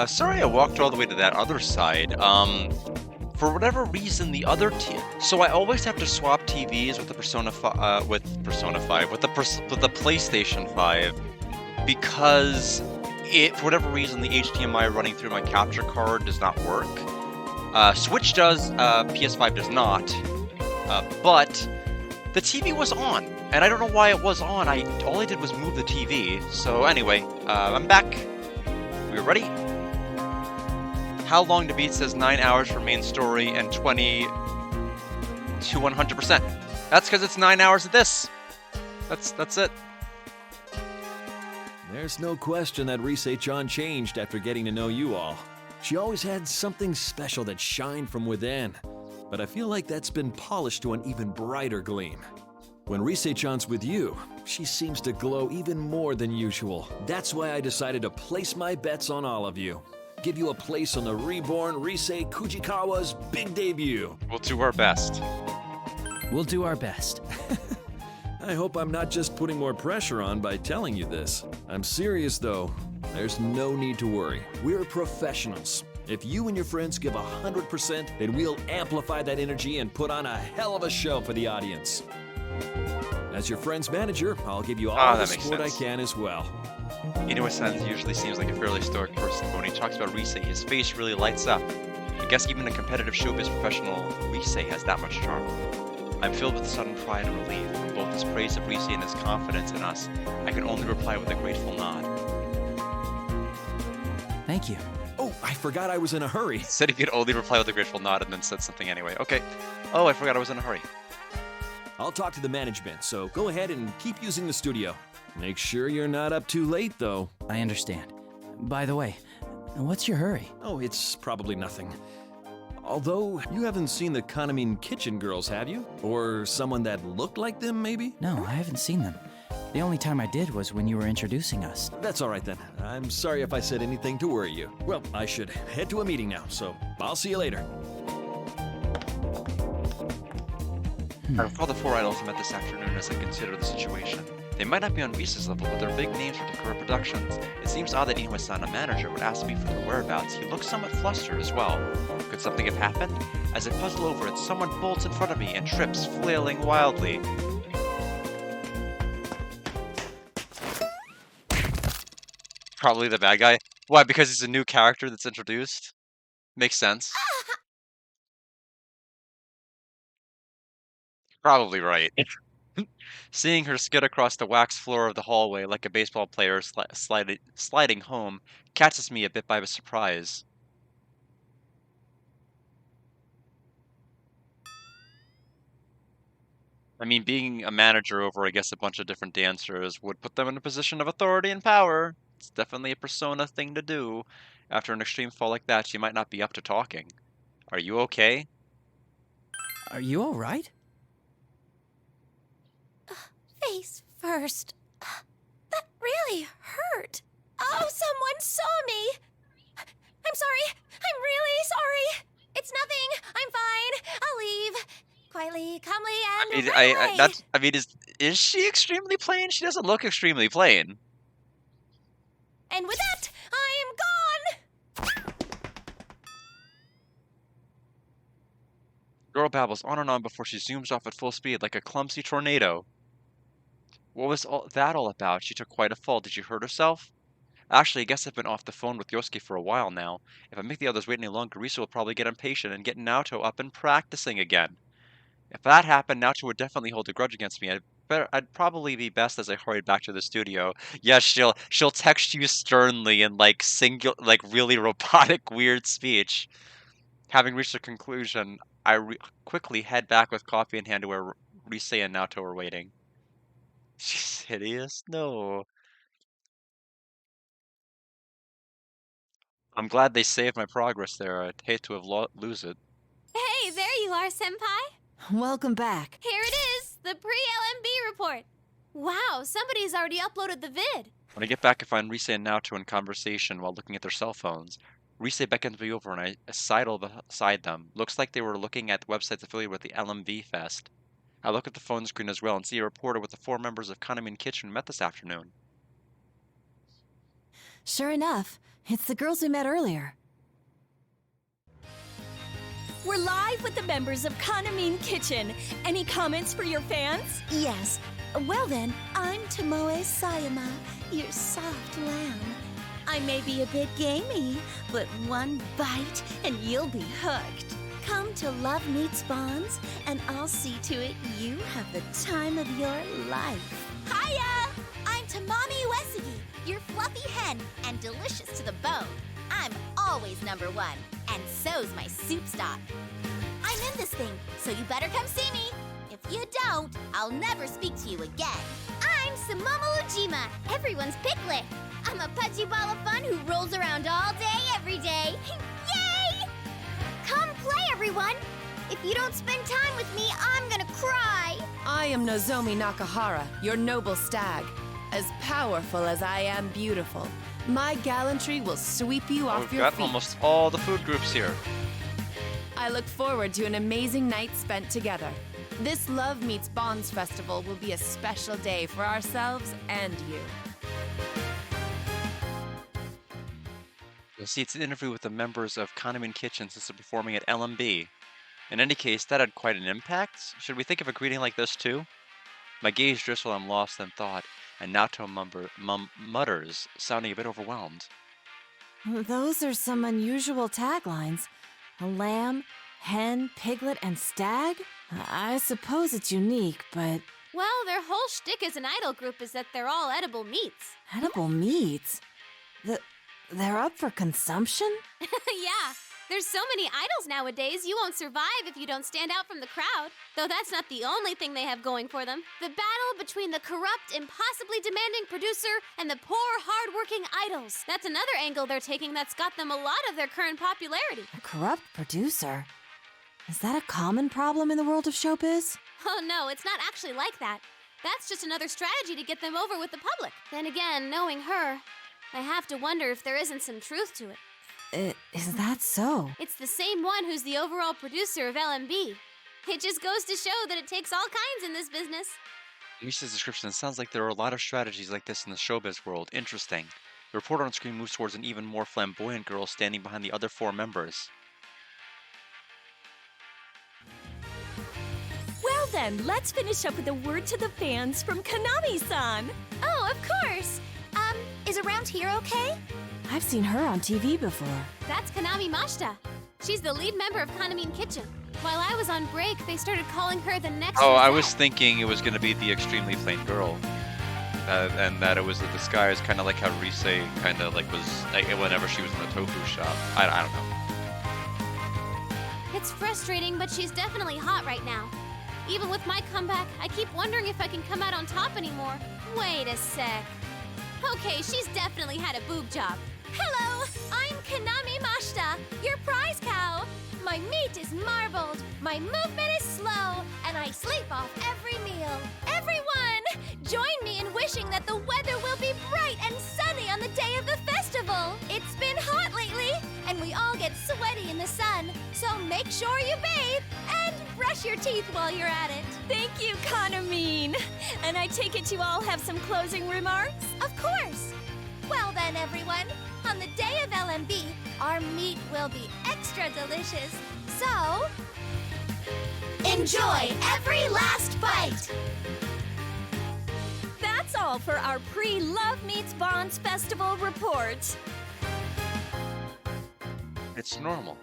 Sorry I walked all the way to that other side. For whatever reason, the other so I always have to swap TVs with the with the PlayStation 5, because for whatever reason the HDMI running through my capture card does not work. Switch does, PS5 does not. But the TV was on, and I don't know why it was on. All I did was move the TV. So anyway, I'm back. We're ready. How Long to Beat says 9 hours for main story and 20 to 100%. That's because it's 9 hours of this. That's it. There's no question that Rise-chan changed after getting to know you all. She always had something special that shined from within, but I feel like that's been polished to an even brighter gleam. When Rise-chan's with you, she seems to glow even more than usual. That's why I decided to place my bets on all of you. Give you a place on the reborn Rise Kujikawa's big debut. We'll do our best. We'll do our best. I hope I'm not just putting more pressure on by telling you this. I'm serious though. There's no need to worry. We're professionals. If you and your friends give 100%, then we'll amplify that energy and put on a hell of a show for the audience. As your friend's manager, I'll give you all the support I can as well. Inoue-san usually seems like a fairly stoic person, but when he talks about Rise, his face really lights up. I guess even a competitive showbiz professional, Rise has that much charm. I'm filled with sudden pride and relief from both his praise of Rise and his confidence in us. I can only reply with a grateful nod. Thank you. Oh, I forgot I was in a hurry. Said he could only reply with a grateful nod and then said something anyway. Okay. Oh, I forgot I was in a hurry. I'll talk to the management, so go ahead and keep using the studio. Make sure you're not up too late, though. I understand. By the way, what's your hurry? Oh, it's probably nothing. Although, you haven't seen the Kanamin Kitchen girls, have you? Or someone that looked like them, maybe? No, I haven't seen them. The only time I did was when you were introducing us. That's all right then. I'm sorry if I said anything to worry you. Well, I should head to a meeting now, so I'll see you later. I recall the 4 idols I met this afternoon as I consider the situation. They might not be on Rise's level, but they're big names for Takura Productions. It seems odd that Inoue-san, a manager, would ask me for their whereabouts. He looks somewhat flustered as well. Could something have happened? As I puzzle over it, someone bolts in front of me and trips, flailing wildly. Probably the bad guy. Why? Because he's a new character that's introduced? Makes sense. Probably right. Seeing her skid across the waxed floor of the hallway like a baseball player sliding home catches me a bit by surprise. I mean, being a manager over, I guess, a bunch of different dancers would put them in a position of authority and power. It's definitely a persona thing to do. After an extreme fall like that, she might not be up to talking. Are you okay? Are you all right? Face first. That really hurt. Oh, someone saw me. I'm sorry. I'm really sorry. It's nothing. I'm fine. I'll leave. Quietly, calmly, and I mean, is she extremely plain? She doesn't look extremely plain. And with that, I am gone. Girl babbles on and on before she zooms off at full speed like a clumsy tornado. What was that all about? She took quite a fall. Did she hurt herself? Actually, I guess I've been off the phone with Yosuke for a while now. If I make the others wait any longer, Risa will probably get impatient and get Naoto up and practicing again. If that happened, Naoto would definitely hold a grudge against me. I'd probably be best as I hurried back to the studio. Yes, she'll text you sternly in like really robotic, weird speech. Having reached a conclusion, I quickly head back with coffee in hand to where Risa and Naoto are waiting. She's hideous? No. I'm glad they saved my progress there. I'd hate to have lose it. Hey, there you are, Senpai. Welcome back. Here it is, the pre-LMB report. Wow, somebody's already uploaded the vid. When I get back, I find Rise and Naoto in conversation while looking at their cell phones. Rise beckons me over and I sidle beside them. Looks like they were looking at websites affiliated with the LMV Fest. I look at the phone screen as well and see a reporter with the 4 members of Kanamin Kitchen met this afternoon. Sure enough, it's the girls we met earlier. We're live with the members of Kanamin Kitchen. Any comments for your fans? Yes. Well then, I'm Tomoe Sayama, your soft lamb. I may be a bit gamey, but one bite and you'll be hooked. Come to Love Meets Bonds, and I'll see to it you have the time of your life. Hiya! I'm Tamami Uesugi, your fluffy hen, and delicious to the bone. I'm always #1, and so's my soup stock. I'm in this thing, so you better come see me. If you don't, I'll never speak to you again. I'm Sumomo Ujima. Every everyone's Piglet. I'm a pudgy ball of fun who rolls around all day, every day. Yay! Come play, everyone. If you don't spend time with me, I'm gonna cry. I am Nozomi Nakahara, your noble stag. As powerful as I am beautiful, my gallantry will sweep you off We've your got feet. almost all the food groups here. I look forward to an amazing night spent together. This Love Meets Bonds festival will be a special day for ourselves and you. You'll see it's an interview with the members of Kahneman Kitchen since they're performing at LMB. In any case, that had quite an impact. Should we think of a greeting like this too? My gaze drifts while I'm lost in thought, and Nato mutters, sounding a bit overwhelmed. Those are some unusual taglines. A lamb, hen, piglet, and stag? I suppose it's unique, but... Well, their whole shtick as an idol group is that they're all edible meats. Edible meats? They're up for consumption? Yeah, there's so many idols nowadays, you won't survive if you don't stand out from the crowd. Though that's not the only thing they have going for them. The battle between the corrupt, impossibly demanding producer and the poor, hard-working idols. That's another angle they're taking that's got them a lot of their current popularity. A corrupt producer? Is that a common problem in the world of showbiz? Oh no, it's not actually like that. That's just another strategy to get them over with the public. Then again, knowing her, I have to wonder if there isn't some truth to it. Is that so? It's the same one who's the overall producer of LMB. It just goes to show that it takes all kinds in this business. Misa's description sounds like there are a lot of strategies like this in the showbiz world. Interesting. The reporter on screen moves towards an even more flamboyant girl standing behind the other four members. Well then, let's finish up with a word to the fans from Kanami-san. Oh, of course. Is around here okay? I've seen her on TV before. That's Kanami Mashita. She's the lead member of Kahneman Kitchen. While I was on break, they started calling her the next Oh, I Rosette. was thinking it was going to be the extremely plain girl. And that it was a disguise, kind of like how Rise kind of like was like, whenever she was in the tofu shop. I don't know. It's frustrating, but she's definitely hot right now. Even with my comeback, I keep wondering if I can come out on top anymore. Wait a sec. Okay, she's definitely had a boob job. Hello, I'm Kanami Mashita, your prize cow. My meat is marbled, my movement is slow, and I sleep off every meal. Everyone, join me in wishing that the weather will be bright and sunny on the day of the festival. It's been hot lately, and we all get sweaty in the sun, so make sure you bathe and brush your teeth while you're at it. Thank you, Kanami. And I take it you all have some closing remarks? Of course. Well then, everyone, on the day of LMB, our meat will be extra delicious. So, enjoy every last bite. That's all for our pre-Love Meets Bonds Festival report. It's normal.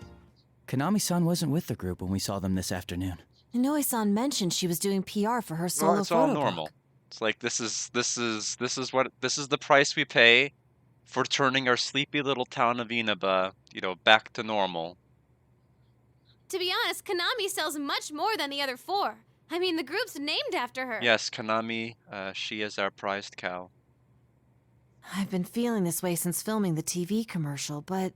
Konami-san wasn't with the group when we saw them this afternoon. Inoue-san mentioned she was doing PR for her solo Well, it's all photo normal. book. It's like this is the price we pay for turning our sleepy little town of Inaba, back to normal. To be honest, Konami sells much more than the other four. I mean, the group's named after her. Yes, Konami, she is our prized cow. I've been feeling this way since filming the TV commercial, but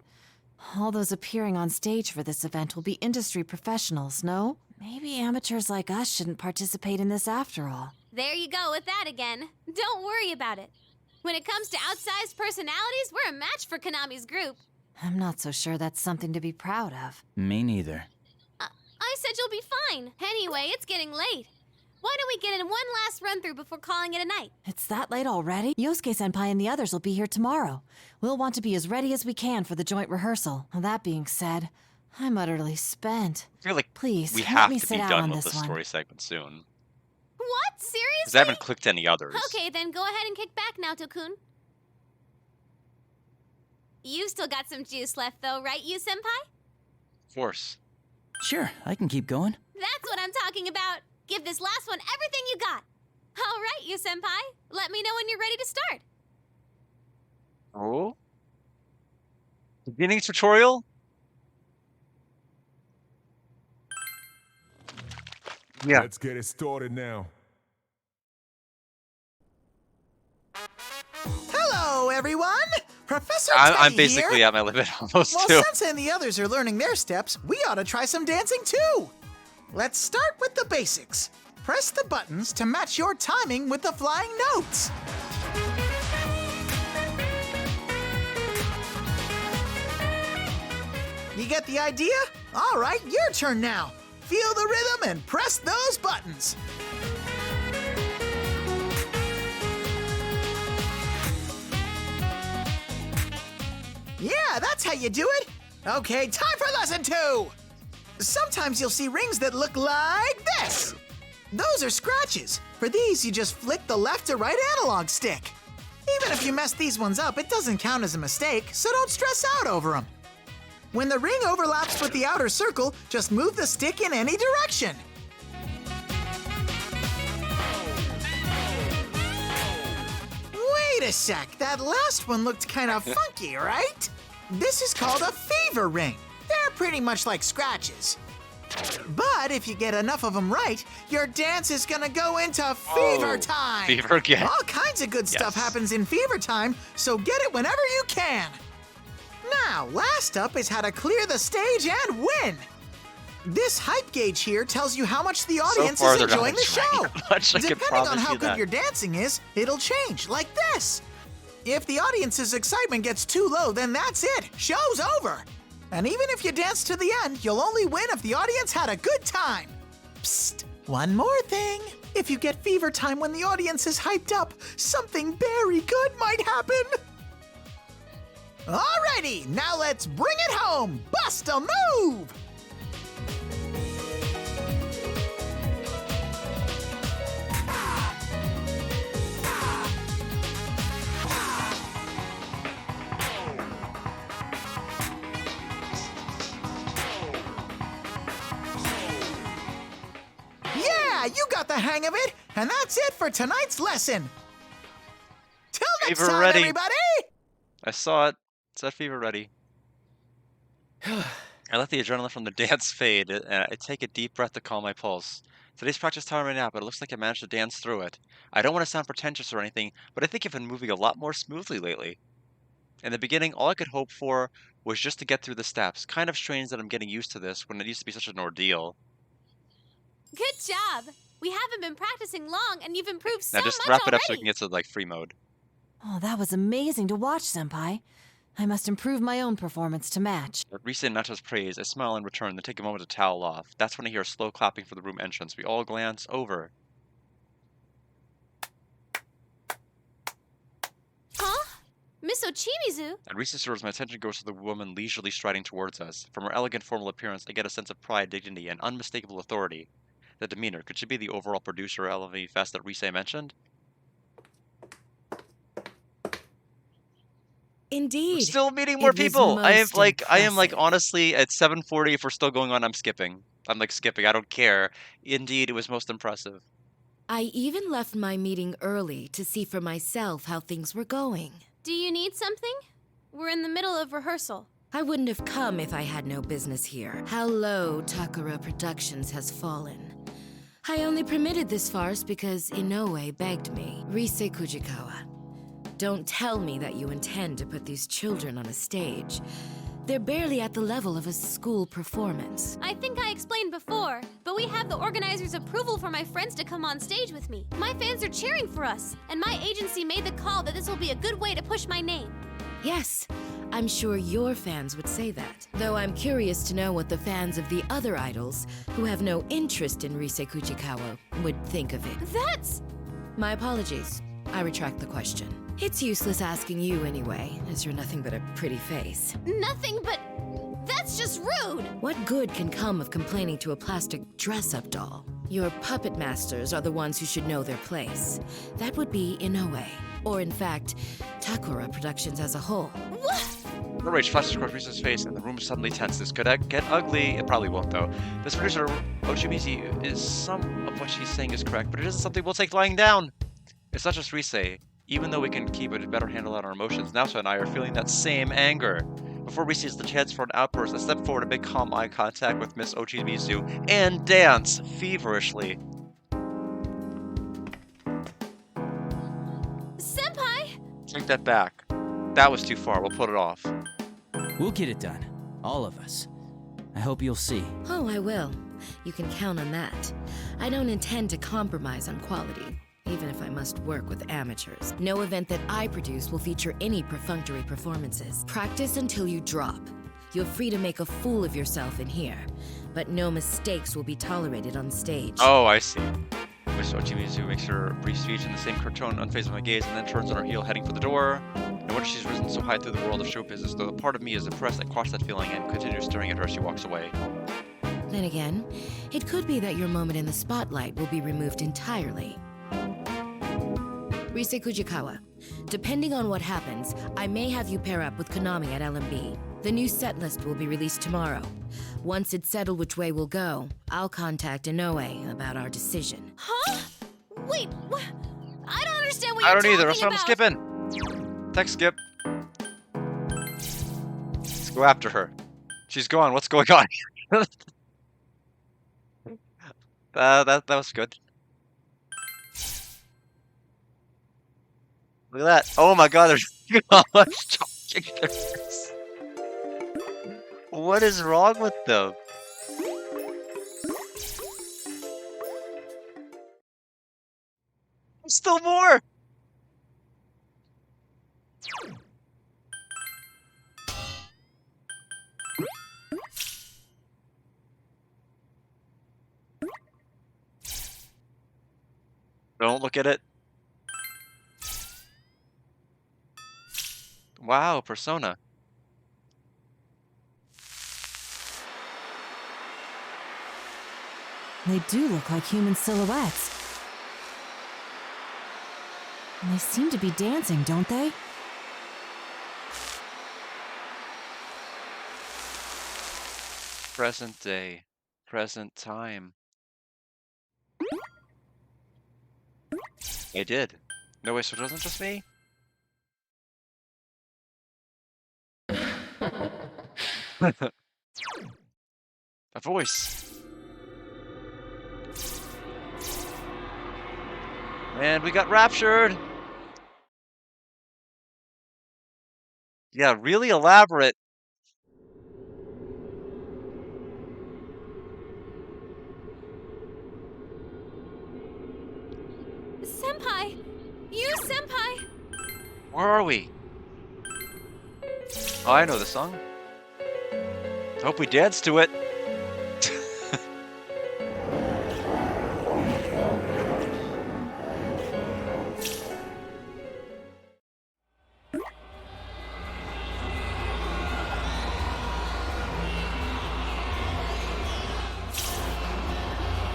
all those appearing on stage for this event will be industry professionals, no? Maybe amateurs like us shouldn't participate in this after all. There you go with that again. Don't worry about it. When it comes to outsized personalities, we're a match for Konami's group. I'm not so sure that's something to be proud of. Me neither. I said you'll be fine. Anyway, it's getting late. Why don't we get in one last run-through before calling it a night? It's that late already? Yosuke-senpai and the others will be here tomorrow. We'll want to be as ready as we can for the joint rehearsal. That being said, I'm utterly spent. I feel like Please, we let have me to sit be down done on with this the one. story segment soon. What? Because Seriously? I haven't clicked any others. Okay, then go ahead and kick back, Naoto-kun. You've still got some juice left, though, right, you senpai? Of course. Sure, I can keep going. That's what I'm talking about. Give this last one everything you got. All right, you senpai. Let me know when you're ready to start. Oh? Beginning tutorial? Yeah. Let's get it started now. Hello, everyone! Professor I'm Teddy basically here. at my limit almost Well, too. since the others are learning their steps, we ought to try some dancing too. Let's start with the basics. Press the buttons to match your timing with the flying notes. You get the idea? All right, your turn now. Feel the rhythm and press those buttons. Yeah, that's how you do it. Okay, time for lesson 2. Sometimes you'll see rings that look like this. Those are scratches. For these, you just flick the left to right analog stick. Even if you mess these ones up, it doesn't count as a mistake, so don't stress out over them. When the ring overlaps with the outer circle, just move the stick in any direction. Wait a sec, that last one looked kind of funky, right? This is called a fever ring. They're pretty much like scratches. But if you get enough of them right, your dance is gonna go into fever time. Fever again. All kinds of good stuff happens in fever time, so get it whenever you can. Now, last up is how to clear the stage and win. This hype gauge here tells you how much the audience far, is they're not enjoying the show. much, I can Depending on promise how you good that. your dancing is, it'll change, like this. If the audience's excitement gets too low, then that's it. Show's over. And even if you dance to the end, you'll only win if the audience had a good time. Psst, one more thing. If you get fever time when the audience is hyped up, something very good might happen. Alrighty, now let's bring it home. Bust a move! Yeah, you got the hang of it, and that's it for tonight's lesson. Till next Fever time, ready. everybody! I saw it. Set fever ready. I let the adrenaline from the dance fade, and I take a deep breath to calm my pulse. Today's practice time right now, but it looks like I managed to dance through it. I don't want to sound pretentious or anything, but I think I've been moving a lot more smoothly lately. In the beginning, all I could hope for was just to get through the steps. Kind of strange that I'm getting used to this when it used to be such an ordeal. Good job! We haven't been practicing long, and you've improved so Now just much wrap it already. up so we can get to like free mode. Oh, that was amazing to watch, Senpai. I must improve my own performance to match. At Risa and Nacho's praise, I smile in return, then take a moment to towel off. That's when I hear a slow clapping from the room entrance. We all glance over. Huh? Miss Ochimizu? At Risa's doors, my attention goes to the woman leisurely striding towards us. From her elegant, formal appearance, I get a sense of pride, dignity, and unmistakable authority. The demeanor, could she be the overall producer of LV Fest that Risa mentioned? Indeed. We're still meeting more It was people. I am most like impressive. honestly at 7:40. If we're still going on, I'm skipping. I'm like skipping. I don't care. Indeed, it was most impressive. I even left my meeting early to see for myself how things were going. Do you need something? We're in the middle of rehearsal. I wouldn't have come if I had no business here. How low Takara Productions has fallen. I only permitted this farce because Inoue begged me. Rise Kujikawa. Don't tell me that you intend to put these children on a stage. They're barely at the level of a school performance. I think I explained before, but we have the organizer's approval for my friends to come on stage with me. My fans are cheering for us, and my agency made the call that this will be a good way to push my name. Yes, I'm sure your fans would say that. Though I'm curious to know what the fans of the other idols, who have no interest in Rise Kujikawa, would think of it. That's... My apologies. I retract the question. It's useless asking you anyway, as you're nothing but a pretty face. Nothing but... That's just rude! What good can come of complaining to a plastic dress-up doll? Your puppet masters are the ones who should know their place. That would be Inoue. Or in fact, Takara Productions as a whole. What? The rage flashes across Risa's face, and the room is suddenly tense. This could get ugly. It probably won't, though. This producer, Ochimizu, is some of what she's saying is correct, but it isn't something we'll take lying down. It's not just Rise. Even though we can keep a better handle on our emotions, Naoto and I are feeling that same anger. Before Rise has the chance for an outburst, I step forward and make calm eye contact with Miss Ochimizu and dance feverishly. Senpai! Take that back. That was too far. We'll put it off. We'll get it done. All of us. I hope you'll see. Oh, I will. You can count on that. I don't intend to compromise on quality, even if I must work with amateurs. No event that I produce will feature any perfunctory performances. Practice until you drop. You're free to make a fool of yourself in here, but no mistakes will be tolerated on stage. Oh, I see. Which Ochi Mizu makes her brief speech in the same curt tone, unfazed by my gaze, and then turns on her heel, heading for the door. No wonder she's risen so high through the world of show business, though a part of me is impressed. I quash that feeling and continue staring at her as she walks away. Then again, it could be that your moment in the spotlight will be removed entirely. Rise Kujikawa, depending on what happens, I may have you pair up with Konami at LMB. The new set list will be released tomorrow. Once it's settled which way we'll go, I'll contact Inoue about our decision. Huh? Wait, what? I don't understand what I you're don't either. talking That's why I'm about. skipping. Text skip. Let's go after her. She's gone. What's going on? That was good. Look at that. Oh my god, there's how much talking there is. What is wrong with them? There's still more! Don't look at it. Wow, Persona. They do look like human silhouettes. And they seem to be dancing, don't they? Present day. Present time. I did. No way, so it wasn't just me? A voice. And we got raptured. Yeah, really elaborate. Senpai! You, Senpai! Where are we? Oh, I know the song. I hope we dance to it.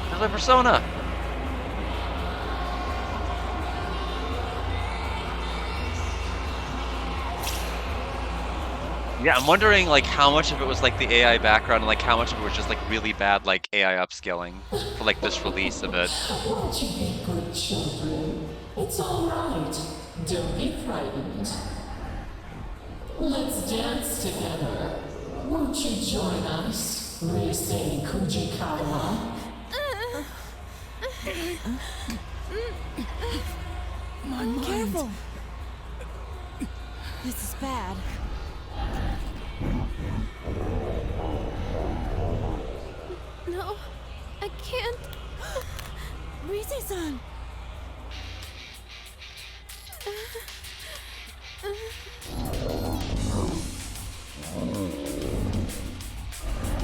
Another Persona. Yeah, I'm wondering like how much of it was like the AI background and like how much of it was just like really bad like AI upscaling for like this release of it. Won't you be good children? It's all right. Don't be frightened. Let's dance together. Won't you join us, Rise Kujikawa? My mind. Careful. This is bad. No, I can't. Rise-san.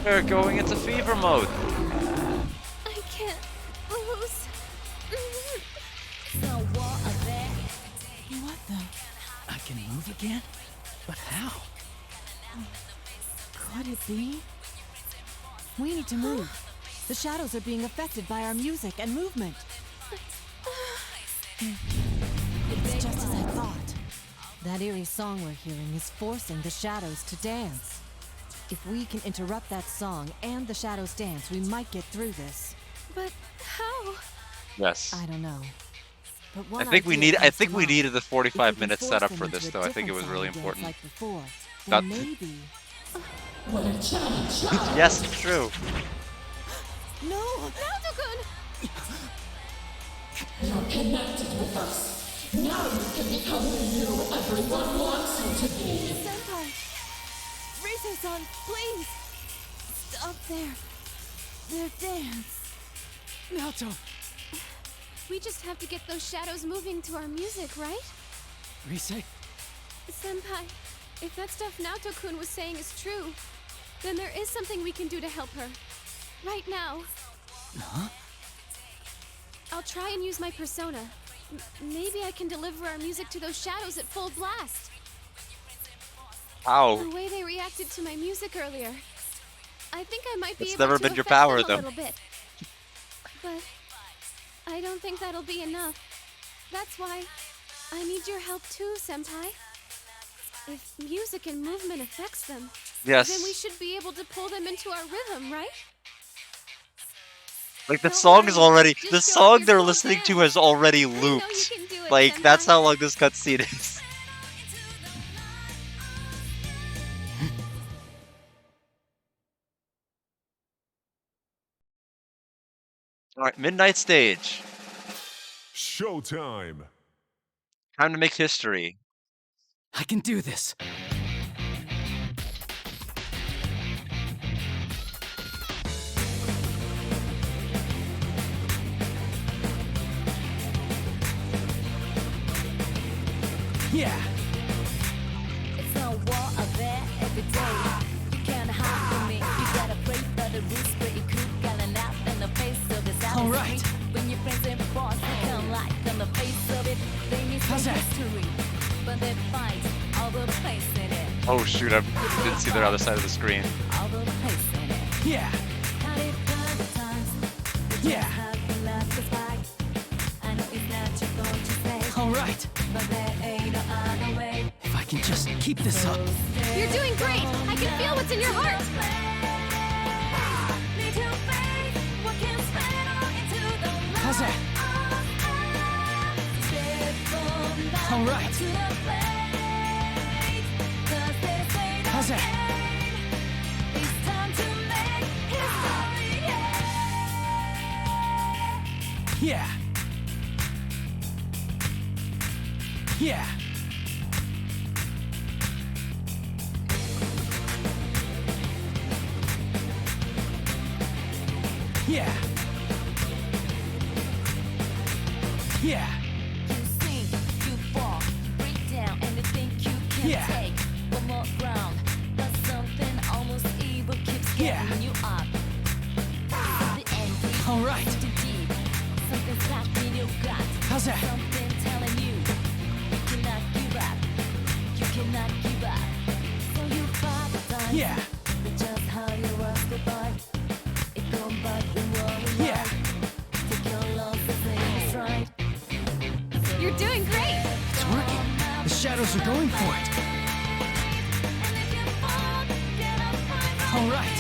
They're going into fever mode. I can't lose. What the? I can move again? But how? Could it be? We need to move. The shadows are being affected by our music and movement. It's just as I thought. That eerie song we're hearing is forcing the shadows to dance. If we can interrupt that song and the shadows dance, we might get through this. But how? Yes. I don't know. But I think we needed the 45-minute setup for this though. I think it was really important. Like before, That- maybe. What a challenge! Yes, it's true. No! Naoto-kun! You're connected with us. Now you can becoming you everyone wants you to be. Senpai! Rise-san, please! Stop their dance. Naoto, We just have to get those shadows moving to our music, right? Rise? Senpai, if that stuff Naoto-kun was saying is true, then there is something we can do to help her. Right now. Huh? I'll try and use my persona. Maybe I can deliver our music to those shadows at full blast. Ow. The way they reacted to my music earlier. I think I might be It's able never to been your affect power, them a though. little bit. But I don't think that'll be enough. That's why I need your help too, Senpai. If music and movement affects them, Yes. then we should be able to pull them into our rhythm, right? Like the song is already, the song they're listening to has already looped. Like that's how long this cutscene is. All right, midnight stage. Showtime. Time to make history. I can do this. Yeah. It's a war of there every day. You can't hide from me. You gotta pray for the roots, but you could get an out in the face of this. All right. When your friends and boss become like on the face of it, they need some How's that? history, but they fight all over the place in it. Oh shoot, I didn't see the other side of the screen. All over the place in it. Yeah. How they find the times. Yeah. How you love to fight. I know it's not your fault to say. All right. But there ain't no other way. If I can just keep this up. You're doing great! I can feel what's in your heart! How's that? All right. How's that? Yeah. Yeah. Yeah. Yeah. You sing, you fall, you break down, and you think you can Yeah. take one more round. But something almost evil keeps Yeah. getting you up. Something angry, All right. something deep, something stuck in your gut. How's that? Something telling you cannot give up. You cannot give up. So you fight the time. Yeah. But just how you was goodbye. It come back when you're Yeah. Take your loss, the thing is right. You're doing great! It's working. The shadows are going for it. All right.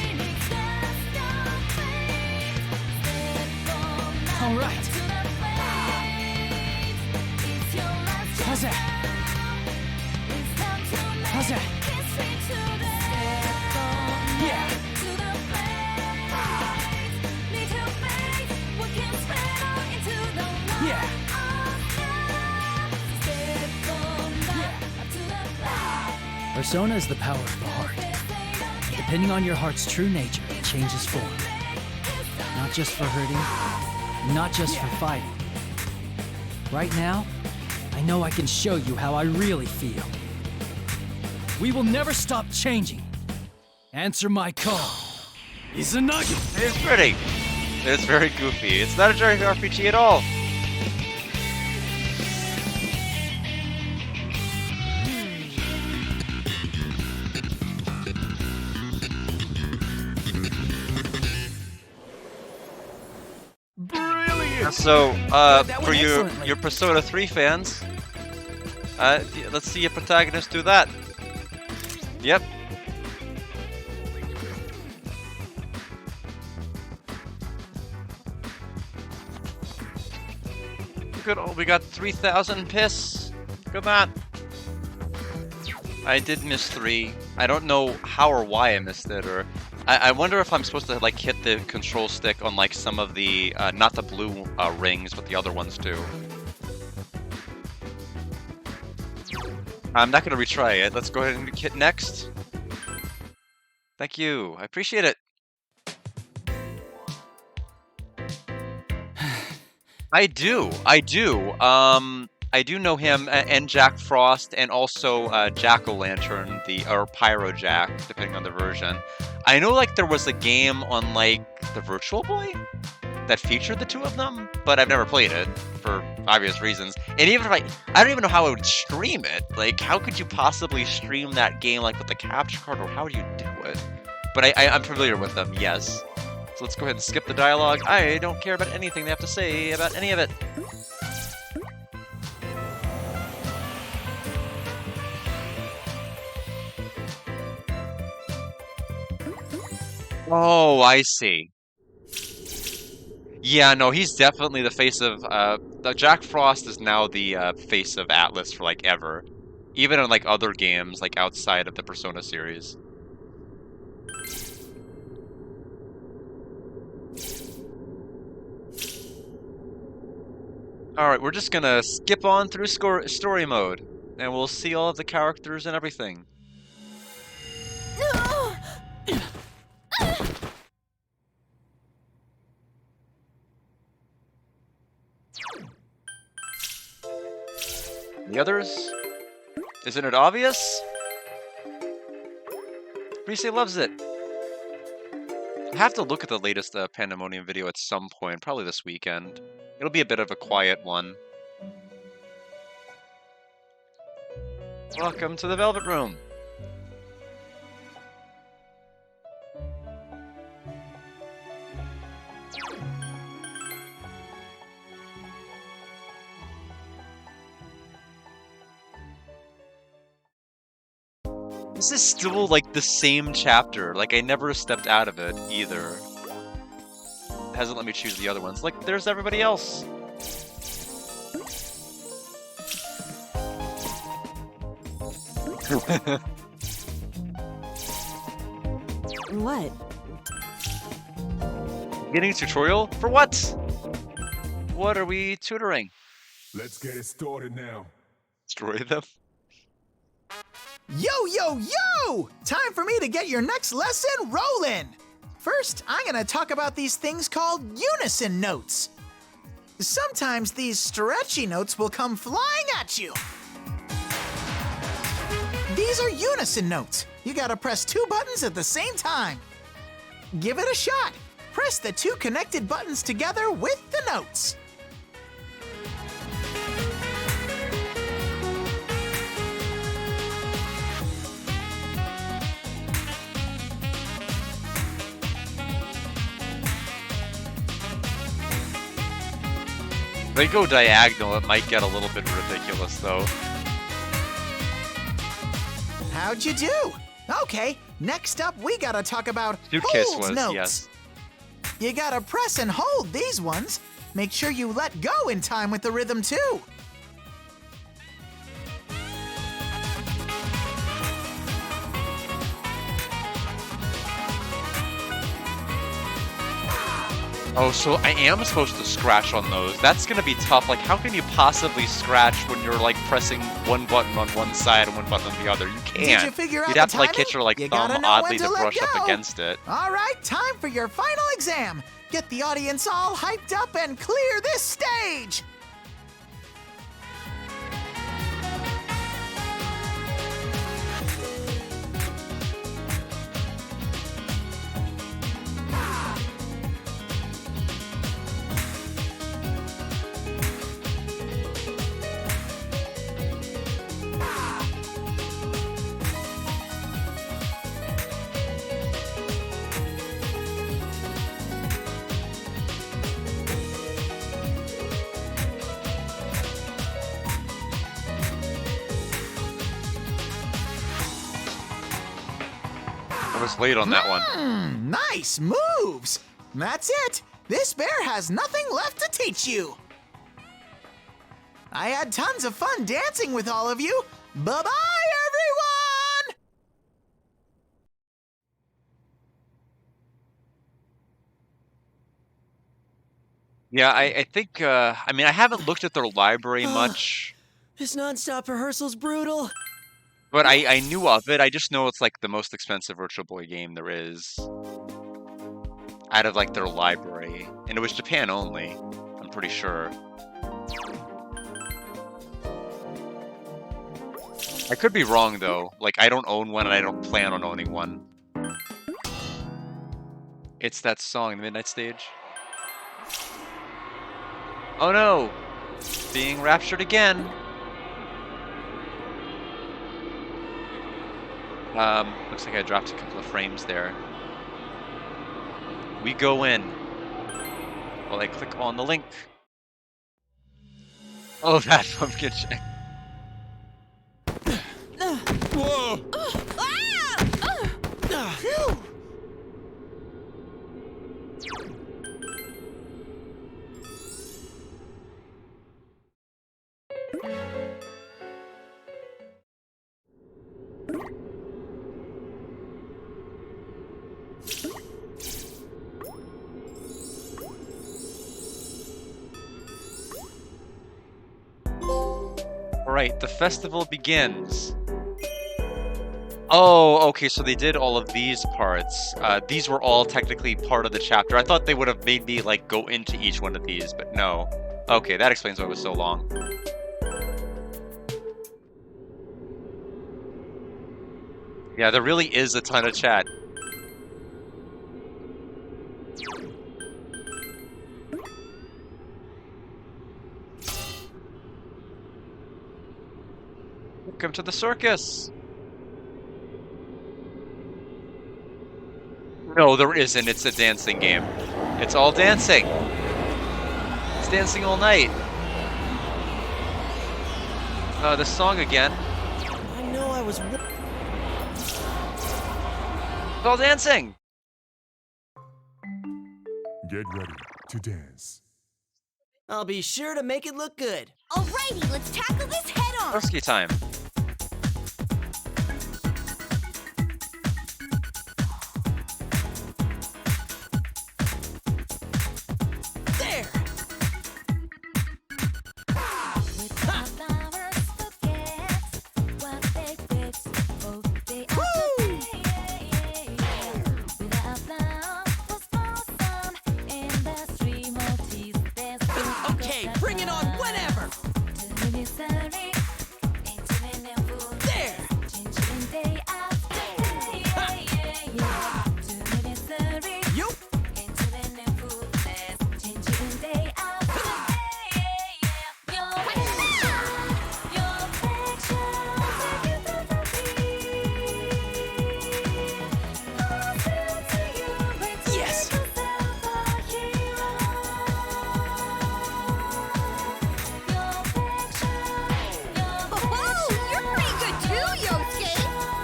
All right. How's that? How's that? Yeah. Yeah. Persona is the power of the heart. Depending on your heart's true nature, it changes form. Not just for hurting, not just for fighting. Right now, I know I can show you how I really feel. We will never stop changing. Answer my call. Izanagi! It's pretty. It's very goofy. It's not a JRPG at all. Brilliant! So, That for went your excellently. Persona 3 fans, let's see a protagonist do that. Yep. Good. Oh, we got 3,000 piss. Look at that. I did miss 3. I don't know how or why I missed it, or I wonder if I'm supposed to like hit the control stick on like some of the not the blue rings, but the other ones too. I'm not gonna retry it. Let's go ahead and hit next. Thank you. I appreciate it. I do. I do know him and Jack Frost and also Jack-O-Lantern, or Pyro Jack, depending on the version. I know like there was a game on like the Virtual Boy that featured the two of them, but I've never played it for obvious reasons. And even if I don't even know how I would stream it. Like, how could you possibly stream that game like with a capture card, or how do you do it? But I'm familiar with them, yes. So let's go ahead and skip the dialogue. I don't care about anything they have to say about any of it. Oh, I see. Yeah, no, he's definitely the face of, Jack Frost is now the, face of Atlas for, like, ever. Even in, like, other games, like, outside of the Persona series. Alright, we're just gonna skip on through story mode, and we'll see all of the characters and everything. The others? Isn't it obvious? Rise loves it. I have to look at the latest Pandemonium video at some point, probably this weekend. It'll be a bit of a quiet one. Welcome to the Velvet Room. This is still like the same chapter. Like I never stepped out of it either. It hasn't let me choose the other ones. Like there's everybody else. What? Beginning tutorial? For what? What are we tutoring? Let's get it started now. Destroy them? Yo, yo, yo! Time for me to get your next lesson rolling! First, I'm gonna talk about these things called unison notes. Sometimes these stretchy notes will come flying at you. These are unison notes. You gotta press 2 buttons at the same time. Give it a shot. Press the 2 connected buttons together with the notes. If they go diagonal, it might get a little bit ridiculous, though. How'd you do? Okay, next up we gotta talk about Suitcase hold was, notes. yes. You gotta press and hold these ones. Make sure you let go in time with the rhythm too. Oh, so I am supposed to scratch on those. That's gonna be tough. Like, how can you possibly scratch when you're, like, pressing one button on one side and one button on the other? You can't. Did you figure out You'd have the to, like, timing? hit your, like, You gotta thumb know oddly when to to let brush up go. against it. All right, time for your final exam. Get the audience all hyped up and clear this stage. I was late on that one. Nice moves. That's it. This bear has nothing left to teach you. I had tons of fun dancing with all of you. Bye-bye, everyone! Yeah, I think, I mean, I haven't looked at their library much. This nonstop rehearsal's brutal. But I knew of it. I just know it's like the most expensive Virtual Boy game there is out of like their library, and it was Japan only. I'm pretty sure. I could be wrong though. Like I don't own one, and I don't plan on owning one. It's that song, The Midnight Stage. Oh no! Being raptured again. Looks like I dropped a couple of frames there. We go in. While I click on the link. Oh, that pumpkin check. Whoa! Phew! Alright, the festival begins. Oh, okay, so they did all of these parts. These were all technically part of the chapter. I thought they would have made me, like, go into each one of these, but no. Okay, that explains why it was so long. Yeah, there really is a ton of chat. Welcome to the circus! No, there isn't. It's a dancing game. It's all dancing. It's dancing all night. This song again. I know I was... It's all dancing! Get ready to dance. I'll be sure to make it look good. Alrighty, let's tackle this head on. Rescue time. There! Okay, bring it on whenever! There! Yup! Yes!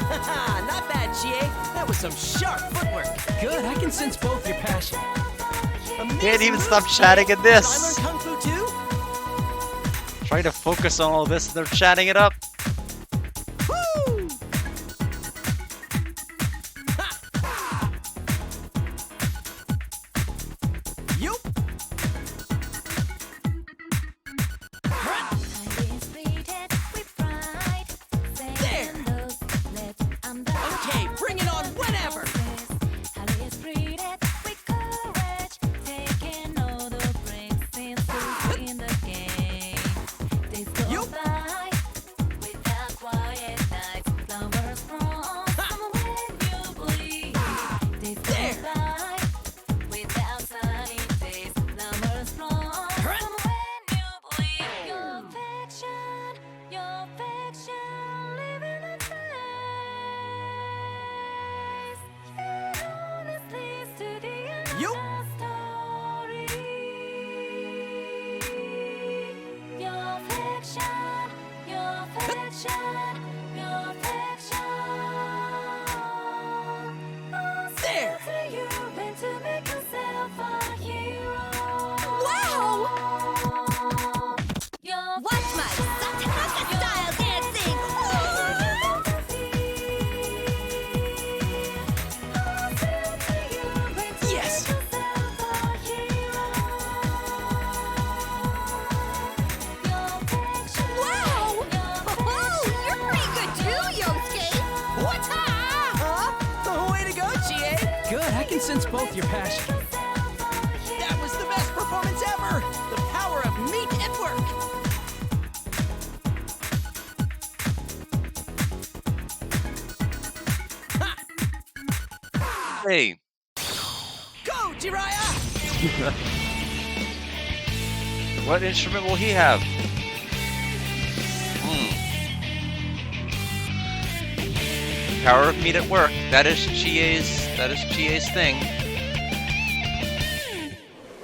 Haha, not bad, Chie. That was some sharp footwork. Good, I can sense both your passion. Can't even stop chatting in I this! learned Kung Fu too? Trying to focus on all this, and they're chatting it up. Woo! Yup! There! Okay, bring it on whenever! Yup! There! Wow! Watch my Psychonauts style dancing! Yes! Wow! You're pretty good. I can sense both your passion. That was the best performance ever! The power of meat at work! Hey. Go, Jiraiya! What instrument will he have? Power of meat at work. That is Chie's thing.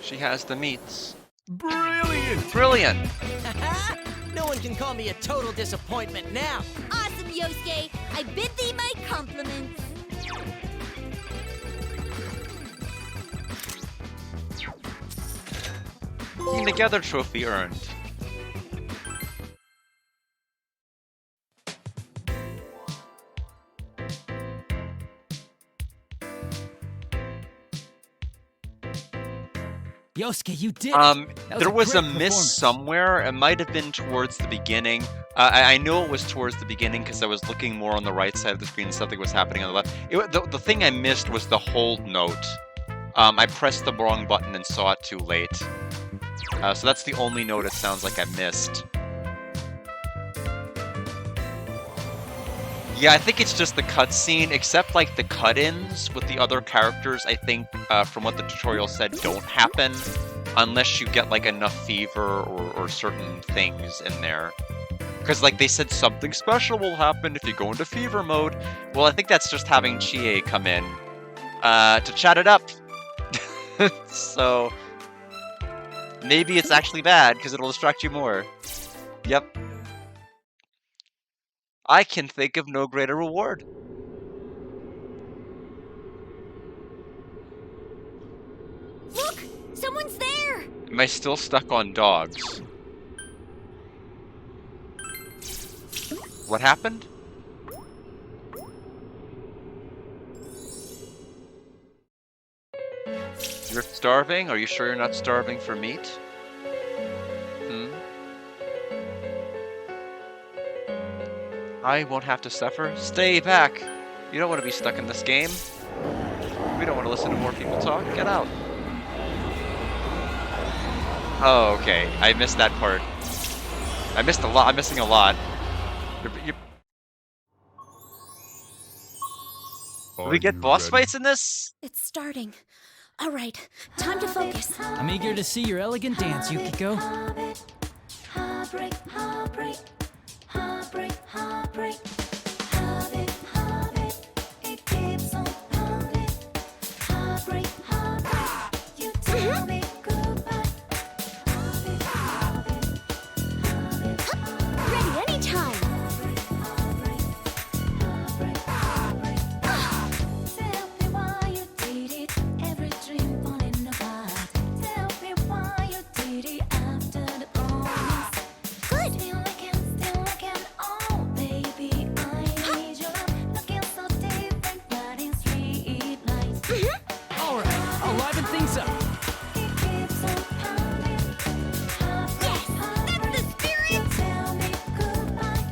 She has the meats. Brilliant! Brilliant! No one can call me a total disappointment now. Awesome, Yosuke. I bid thee my compliments. Team Together trophy earned. Yosuke, you did it! There was a great miss performance. somewhere. It might have been towards the beginning. I know it was towards the beginning because I was looking more on the right side of the screen and something was happening on the left. The thing I missed was the hold note. I pressed the wrong button and saw it too late. So that's the only note it sounds like I missed. Yeah, I think it's just the cutscene, except like the cut-ins with the other characters, I think, from what the tutorial said, don't happen unless you get like enough fever or certain things in there. Because like they said something special will happen if you go into fever mode. Well, I think that's just having Chie come in to chat it up. So maybe it's actually bad because it'll distract you more. Yep. I can think of no greater reward. Look! Someone's there! Am I still stuck on dogs? What happened? You're starving? Are you sure you're not starving for meat? I won't have to suffer. Stay back! You don't want to be stuck in this game. We don't want to listen to more people talk. Get out. Oh, okay. I missed that part. I missed a lot. I'm missing a lot. Do we get boss fights in this? It's starting. All right, time to focus. I'm eager to see your elegant dance, Yukiko. Heartbreak, heartbreak, heartbreak, heartbreak. It keeps on pounding. Heartbreak, heartbreak. You tell me goodbye. Ready anytime. Tell me why you did it. Every dream falling apart. Tell me why you did it after the promise. Good. Still I can, oh baby, I need your love. Looking so different, but in street lights. Alright, I'll liven things up. It keeps on pounding. Yes, that's the spirit. Tell me goodbye.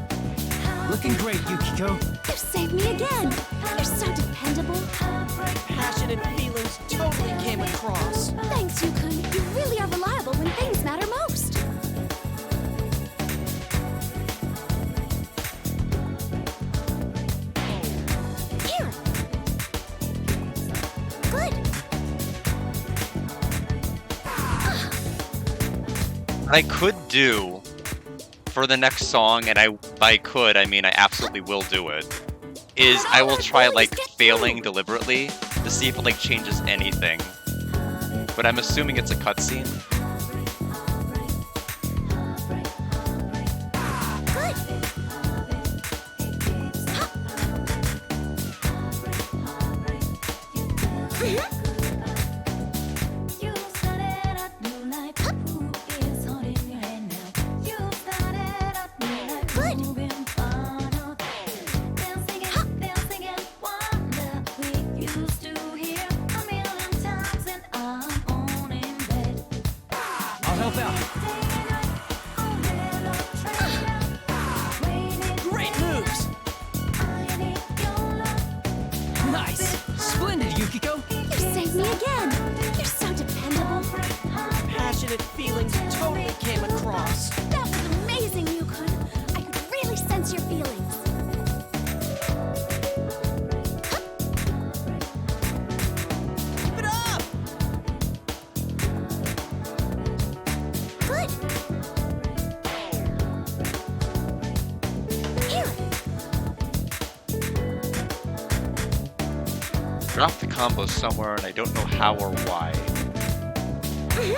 Looking great, Yukiko. You saved me again. You're so dependable. Passion and feelings totally came across. Thanks, Yukon. You really are reliable when things matter most. Here. Good. I could do for the next song, and by could, I mean I absolutely will do it, is I will try like failing deliberately to see if it like changes anything. But I'm assuming it's a cutscene. You started a new life. Who is holding your hand now? You started a new life. Moving on. Dancing and wonder. We used to hear a million times, and I'm on in bed. balance your feelings. Keep it up! Good. Here. Drop the combo somewhere, and I don't know how or why. Good.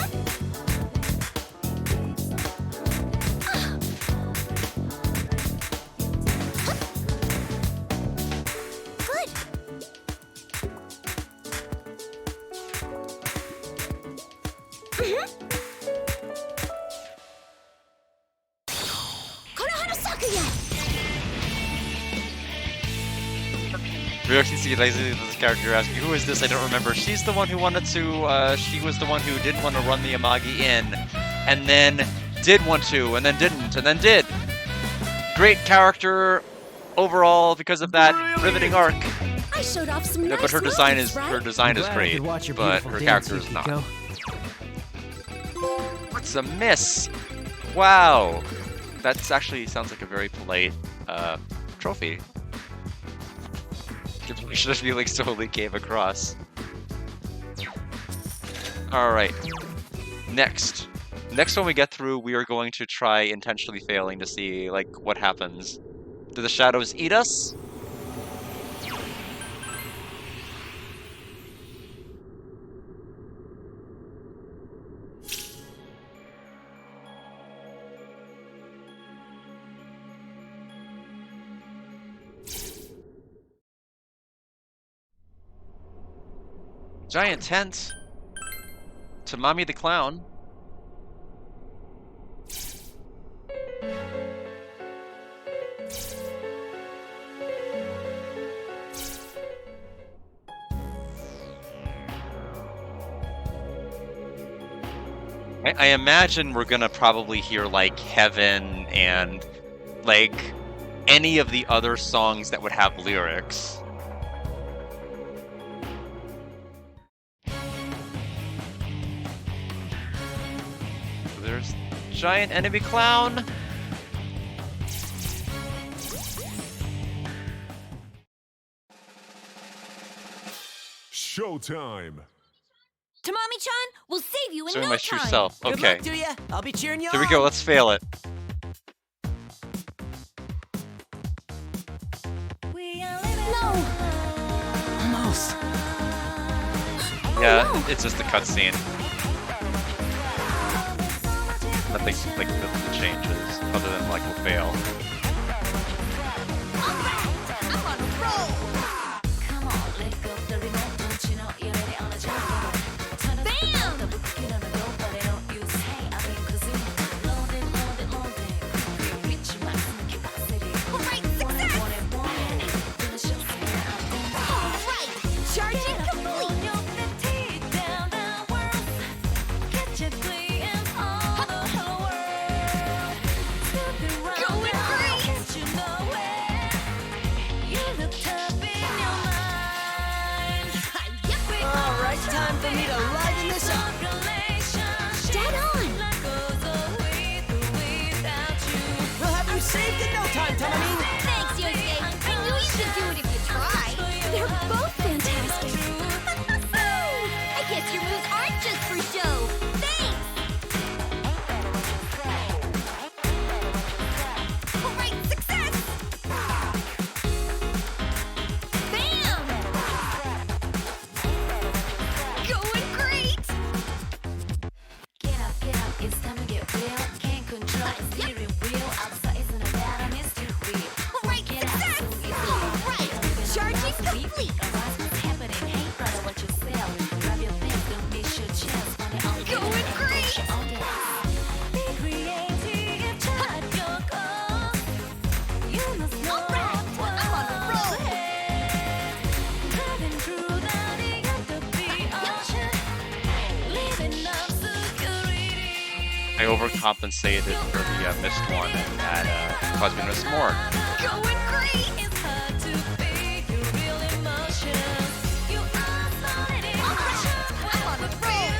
This character asking, who is this? I don't remember. She's the one who wanted to, she was the one who didn't want to run the Amagi in, and then did want to, and then didn't, and then did. Great character overall because of that riveting arc. I showed off some nice But her design is right? her design is Glad I great, could watch your but beautiful her dance, character is not. Yukiko. What's a miss? Wow, that's actually sounds like a very polite trophy. We should have feeling solely came across. Alright. Next one we get through, we are going to try intentionally failing to see, like, what happens. Do the shadows eat us? Giant tent. Tamami the clown. I imagine we're gonna probably hear like Heaven and like any of the other songs that would have lyrics. There's giant enemy clown. Showtime. Tamami-chan, we'll save you in Showing no my time. true self. Good Okay. luck to ya. I'll be cheering you Here we on. go. Let's fail it. No. Almost. Yeah, it's just a cutscene. Nothing like that changes other than like we'll fail. Time for me to liven this up. Dead on. We'll have you saved in no time, Tamami. Thanks, Yosuke. I knew you could do it if you tried. They're both fantastic. I guess your moves aren't just for show. Thanks. All right, success. Bam. Going great. Get up, it's time to get real. Can't control the steering wheel. Outside isn't a battle, mystery wheel. All right, success. All right, charging complete. Arise, what's happening? Hey, brother, what you feel? Grab your things, don't miss your chance. Money on the Going great. all day. Be creative, try your goals. You must know All right, I'm on a roll. driving through the ocean, living up security. I overcompensated for the missed one, and that caused me to miss more. Going great. It's hard to fake your real emotions. You are solid in emotions. I'm on a roll.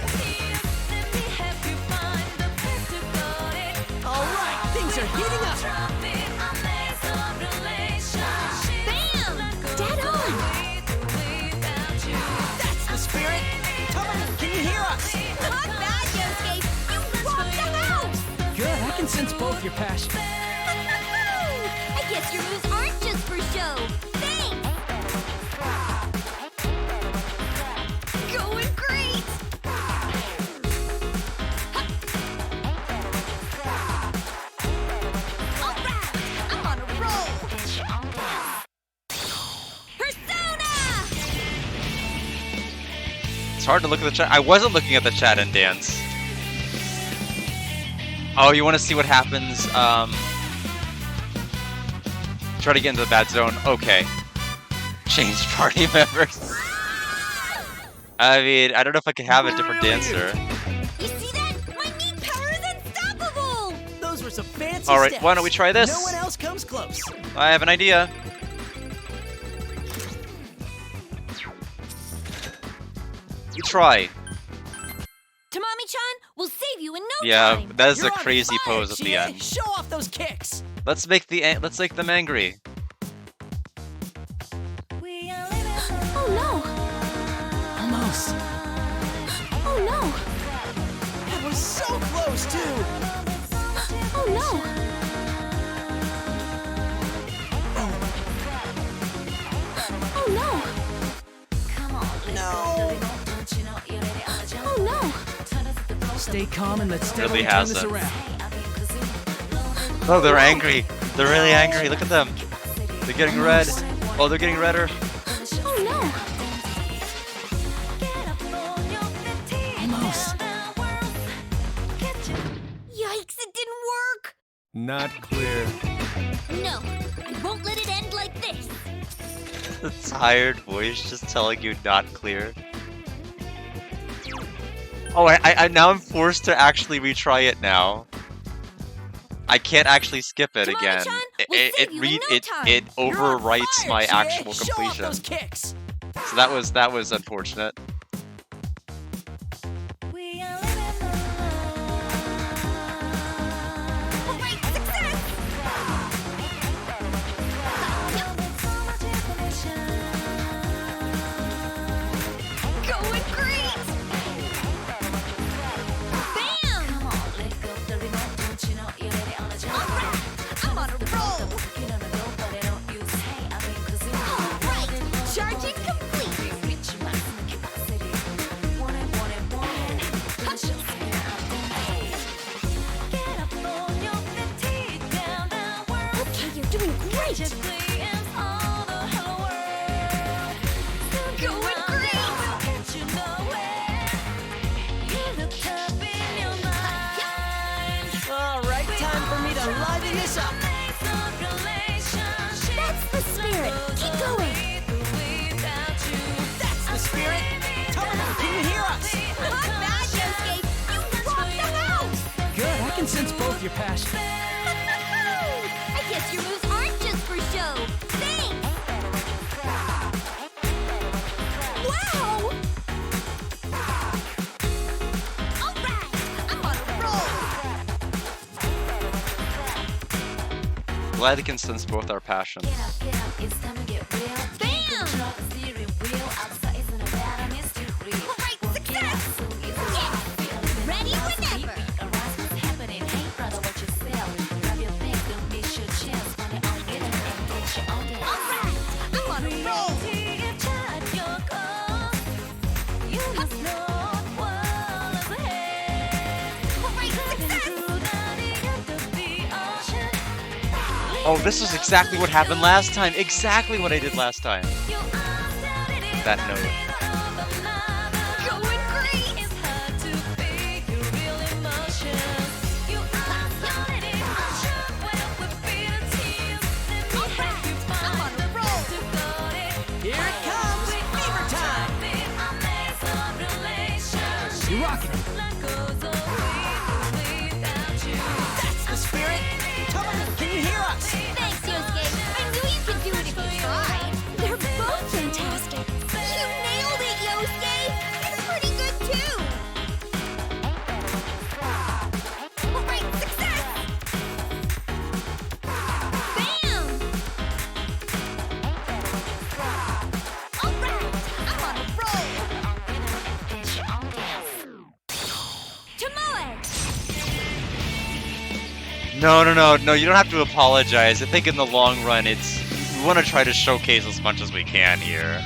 Let me help you find the place to go it. All right, things are heating up. Drop it, I'm laser sense both your passion. I guess your moves aren't just for show. Thanks! Going great! Alright! I'm on a roll! Persona! It's hard to look at the chat. I wasn't looking at the chat and dance. Oh, you want to see what happens? Try to get into the bad zone. Okay. Change party members. I mean, I don't know if I can have a different dancer. You see that? My meat power is unstoppable! Those were some fancy All right, steps. why don't we try this? No one else comes close. I have an idea. You try. Tamami-chan will save you in no Yeah, time! that is You're a on crazy fire, pose at the Chie. end. Show off those kicks. Let's make them angry. Oh no! Almost. Oh no! That was so close, too. Oh no! Oh no! No. Oh no! Stay calm and let's steadily Really turn this hasn't. around. Oh, they're angry. They're really angry. Look at them. They're getting red. Oh, they're getting redder. Oh no! Almost. Yikes, it didn't work! Not clear. No, I won't let it end like this! The tired voice just telling you not clear. Oh, I now I'm forced to actually retry it now. I can't actually skip it again. It overwrites my actual Show off completion. those kicks. So that was unfortunate. Alright, success! Going great! Bam! Alright, I'm on a roll! Alright, charging complete! Okay, you're doing great! Going great! All right, time for me to liven this up. That's the spirit! Keep going! That's the spirit. Tomono, can you hear us? Not bad, Yosuke! You rocked the house! Good, I can sense both your passion. I guess your moves aren't just for show. Thanks! Wow! Alright! I'm on a roll! Glad it can sense both our passions. Bam! Alright, success! Yeah! Ready whenever! Alright! I'm on a roll! Alright, success! Oh, this is exactly what happened last time. Exactly what I did last time. That note. Going great! Alright! I'm on a roll! Here it comes. Fever time. You're rocking it. That's the spirit. Tomono, can you hear us? Thanks, Yosuke. I knew you could do it if you tried. They're both fantastic. You nailed No, you don't have to apologize. I think in the long run, we want to try to showcase as much as we can here.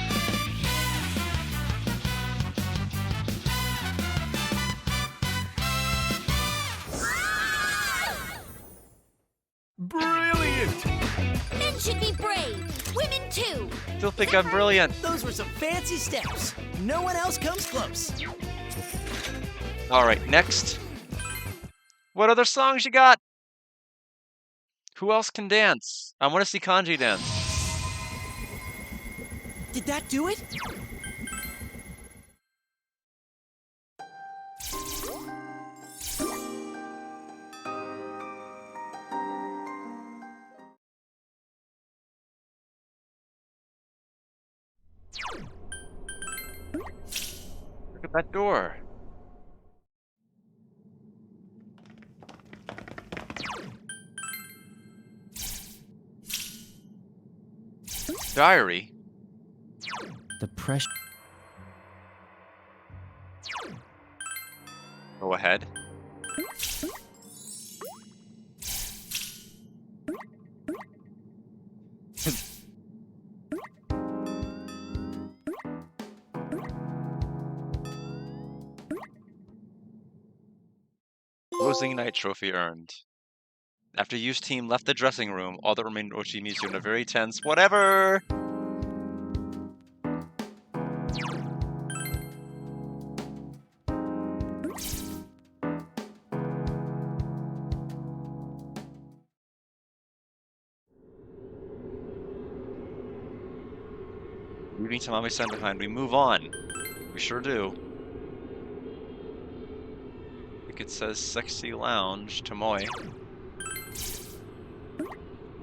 Brilliant! Men should be brave. Women too. Still think I'm brilliant. Those were some fancy steps. No one else comes close. Alright, next. What other songs you got? Who else can dance? I want to see Kanji dance. Did that do it? Look at that door. Diary. The pressure. Go ahead. Closing night trophy earned. After Yu's team left the dressing room, all that remained Ochimizu in a very tense whatever. Leaving Tamami-san behind, we move on. We sure do. I think it says Sexy Lounge, Tomoe.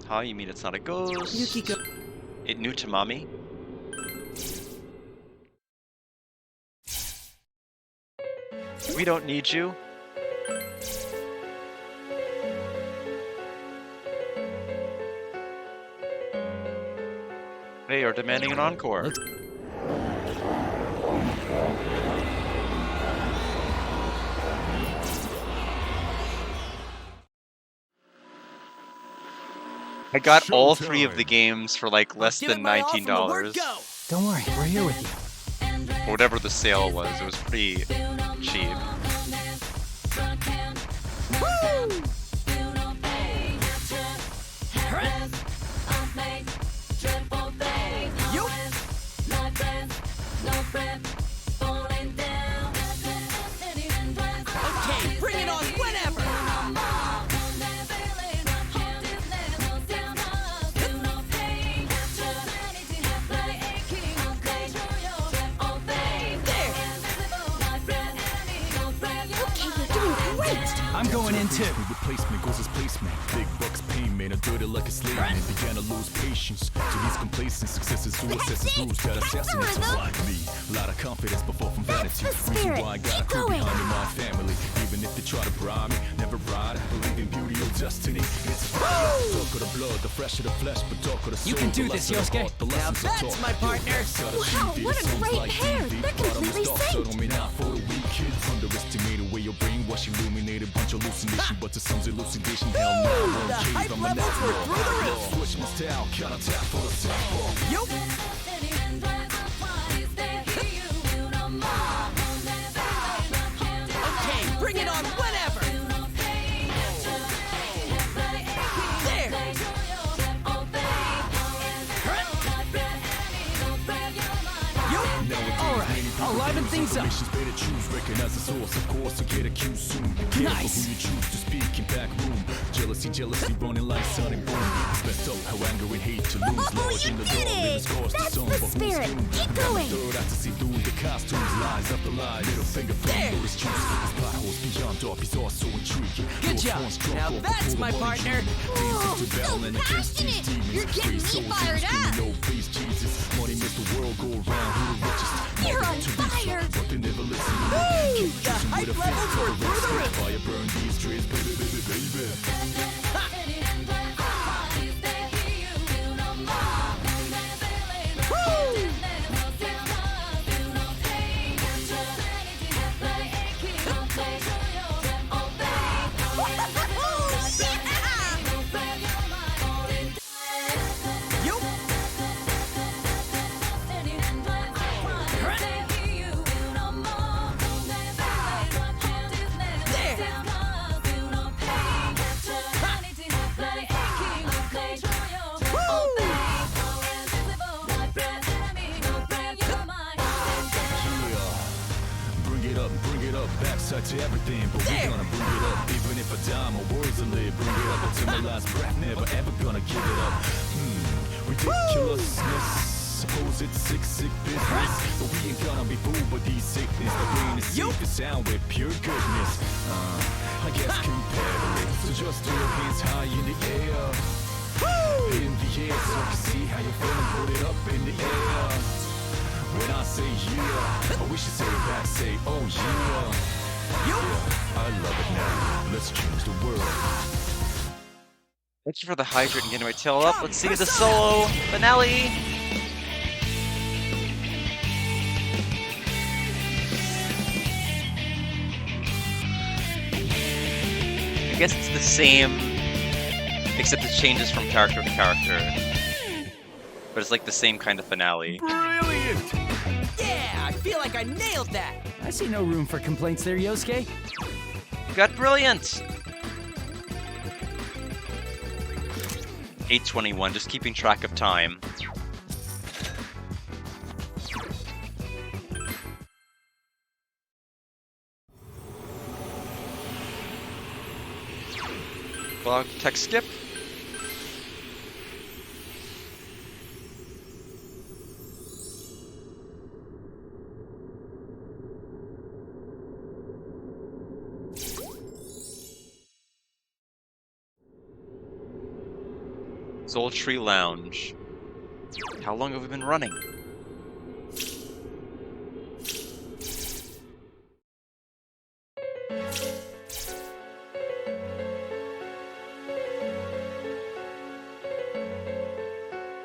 Hi, you mean it's not a ghost? Yukiko. It knew Tamami. We don't need you. They are demanding an encore. I got all three of the games for like less than $19. Don't worry, we're here with you. Whatever the sale was, it was pretty cheap. Okay, bring it on whenever! I'm going in too. Replacement goes as placement. Big bucks payment, I dirty like a slave man. Began to lose patience to these complacent successes who assesses rules that assassinate like me. A lot of confidence before from vanity. Reason why I got a crew behind me, my family. Even if they try to bribe me, never ride. Believe in beauty or destiny. It's dark of the blood, the fresh of the flesh, but dark of the soul. You can do this, Yosuke. Now that's my partner. Wow, what a great hair! That can really sing! For the weak kids, underestimated way your brainwash illuminated bunch of hallucination, but to some's elucidation, hell no. The hype levels were through the roof. Switch my style, count tap for the sample. Yup. Okay, bring it on whenever. I'll liven things up. Recognize the source, of course, to get accused soon. Nice. Who you choose to speak in back room. Jealousy running like sun and boom. It's messed up how anger and hate to lose. Oh, Lodge in the you door, did it! leaving scars to That's some, the but who's spirit. doomed? Keep going. Third eye to see through the costumes, lies after lies. Middle finger from Lotus juice. His plot holes beyond dark, he's also intriguing. Good job. Now that's my partner. Oh, so passionate! You're getting me fired up! No peace, Jesus. Money makes the world go around. Who the richest? You're on fire! But they never listen. Woo! The hype levels were through the roof. Fire burn these trees, baby, baby, baby. to everything, but we're gonna bring it up. Even if I die, my words will live. Bring it up until my last breath. Never ever gonna give it up. Ridiculousness. Suppose it's sick business, but we ain't gonna be fooled by these sickness. The brain is safe to sound with pure goodness. I guess compare it. So just throw your hands high in the air. In the air, so I can see how you're feeling. Put it up in the air. When I say yeah, I wish you say it back. Say oh yeah. Yeah, I love it now. Let's change the world. Thank you for the hydrate and getting my tail up. Let's see the solo finale. I guess it's the same, except it changes from character to character. But it's like the same kind of finale. Brilliant! Yeah, I feel like I nailed that. I see no room for complaints there, Yosuke. You got brilliant! 8:21, just keeping track of time. Log text skip. Soul Tree Lounge. How long have we been running?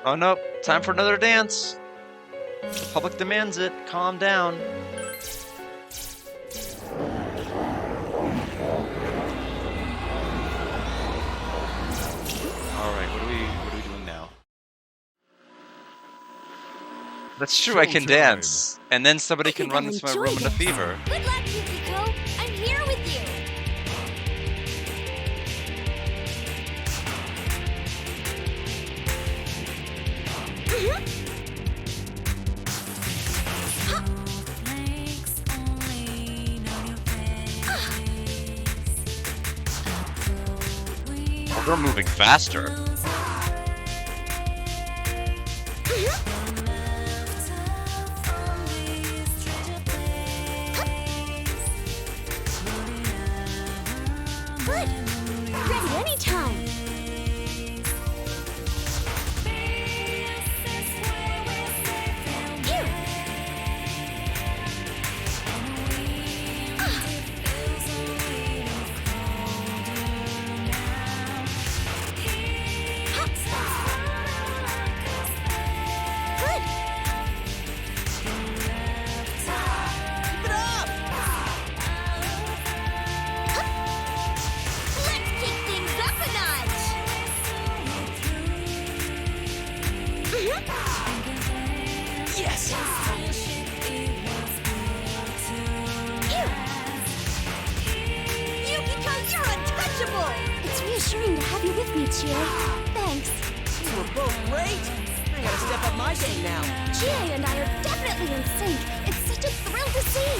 Oh no, time for another dance. The public demands it. Calm down. Alright, what are we doing now? That's true, I can dance. And then somebody can run into my room in a fever. Good luck, Yukiko. I'm here with you. Oh, they're moving faster. Good. Ready anytime. Yes! Yukiko, you're untouchable! It's reassuring to have you with me, Chie. Thanks. You were both great. I gotta step up my game now. Chie and I are definitely in sync. It's such a thrill to see.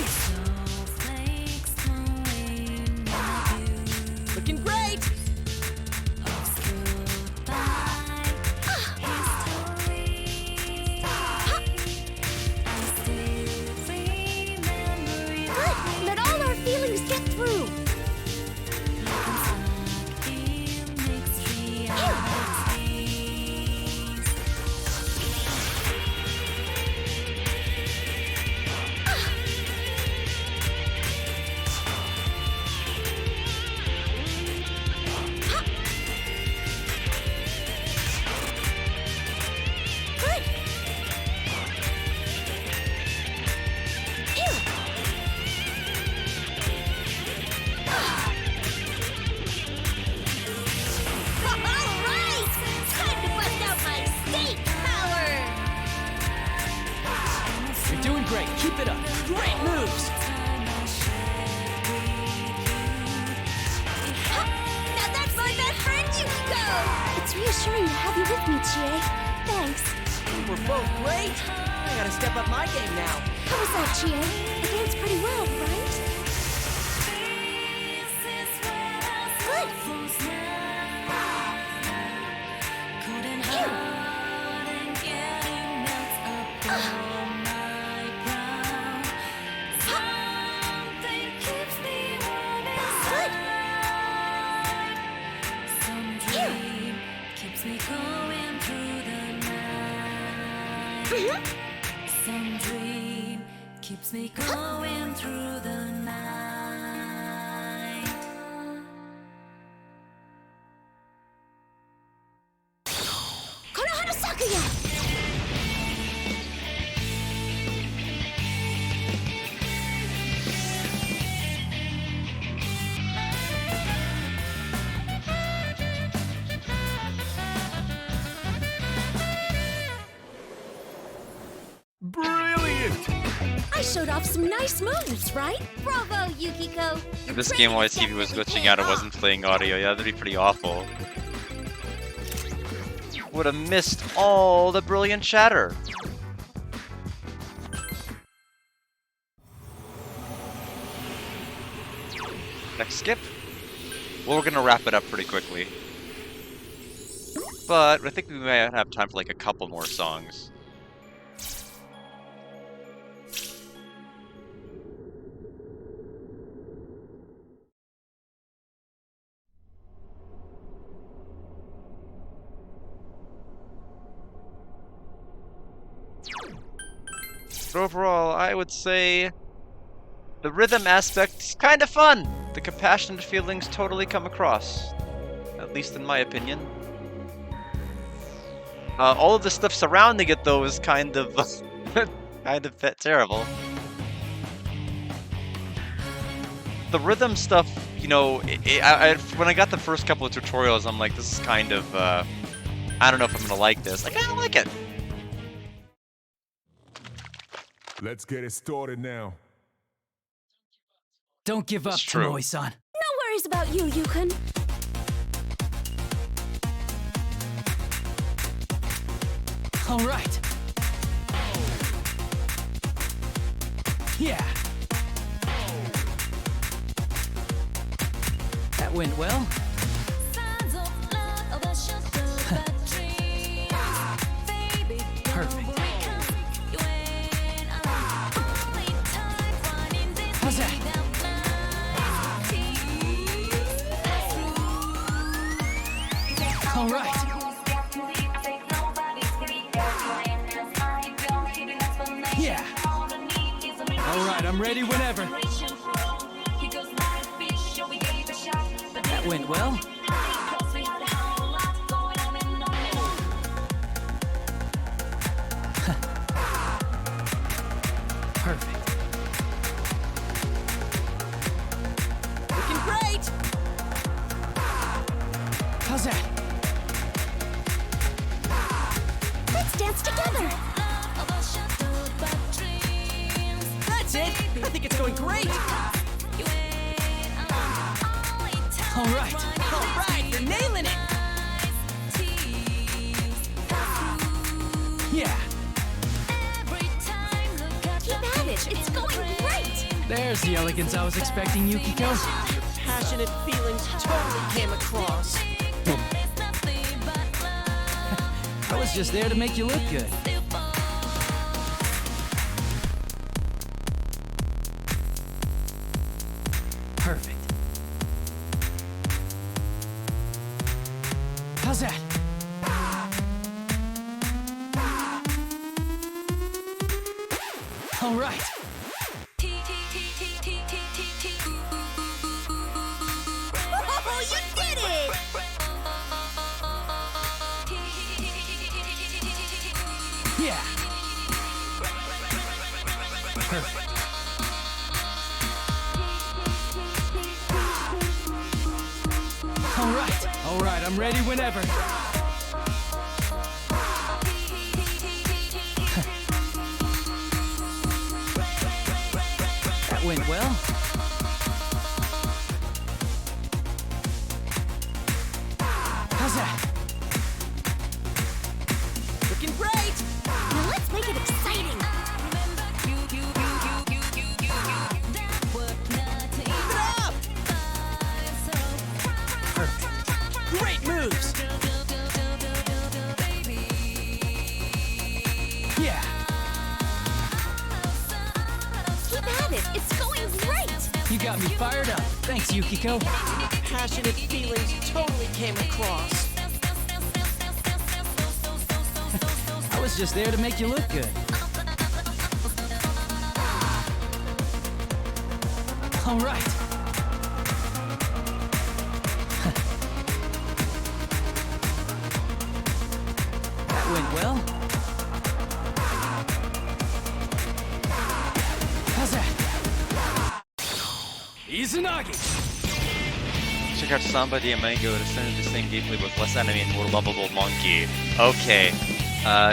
Looking great! Good. Let all our feelings get through. You're doing great. Keep it up. Great moves. Now that's my best friend, Yukiko! It's reassuring to have you with me, Chie. Thanks. We were both great. I gotta step up my game now. How was that, Chie? I danced pretty well, right? Some dream keeps me going through the night. Konohana Sakuya! Brilliant! I showed off some nice moves, right? Bravo, Yukiko! If this game while my TV was glitching out, it wasn't playing audio. Yeah, that'd be pretty awful. Would have missed all the brilliant chatter. Next skip. Well, we're gonna wrap it up pretty quickly. But I think we might have time for like a couple more songs. But overall, I would say the rhythm aspect's kind of fun. The compassionate feelings totally come across, at least in my opinion. All of the stuff surrounding it, though, is kind of kind of terrible. The rhythm stuff, you know, when I got the first couple of tutorials, I'm like, this is kind of, I don't know if I'm gonna like this. I kind of like it. Let's get it started now. Don't give up, Tomoe-san. No worries about you, Yukon. All right. Yeah. That went well. Perfect. How's that? All right. Yeah. All right, I'm ready whenever. That went well. Perfect. Looking great! How's that? Let's dance together. That's it! I think it's going great! All right. All right, you're nailing it! Yeah. Keep at it. It's going great. There's the elegance I was expecting, Yukiko. Passionate feelings totally came across. I was just there to make you look good. Perfect. How's that? All right. Oh, you did it! Yeah. Perfect. All right. All right, I'm ready whenever. That went well. How's that? Looking great! Now let's make it exciting. Keep it up! Great moves! Yeah. Keep at it. It's going great. You got me fired up. Thanks, Yukiko. Passionate feelings totally came across. I was was just there to make you look good. All right. That went well. How's that? Izanagi! Check out Samba de Mango to send the same gameplay with less enemy and more lovable monkey. Okay.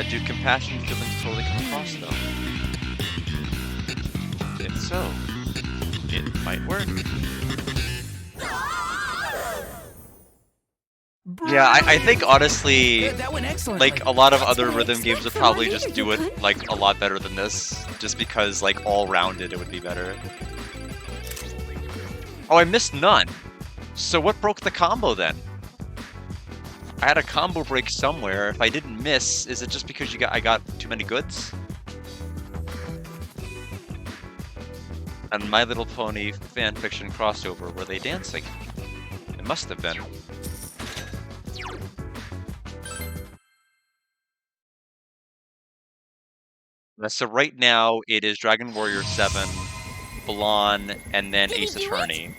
Do compassion feelings totally come across though? If so, it might work. Yeah, I think honestly, like a lot of other rhythm games would probably just do it like a lot better than this, just because like all rounded it would be better. Oh, I missed none. So what broke the combo then? I had a combo break somewhere. If I didn't miss, is it just because I got too many goods? And My Little Pony fanfiction crossover, were they dancing? It must have been. So right now it is Dragon Warrior 7, Balan, and then Ace Attorney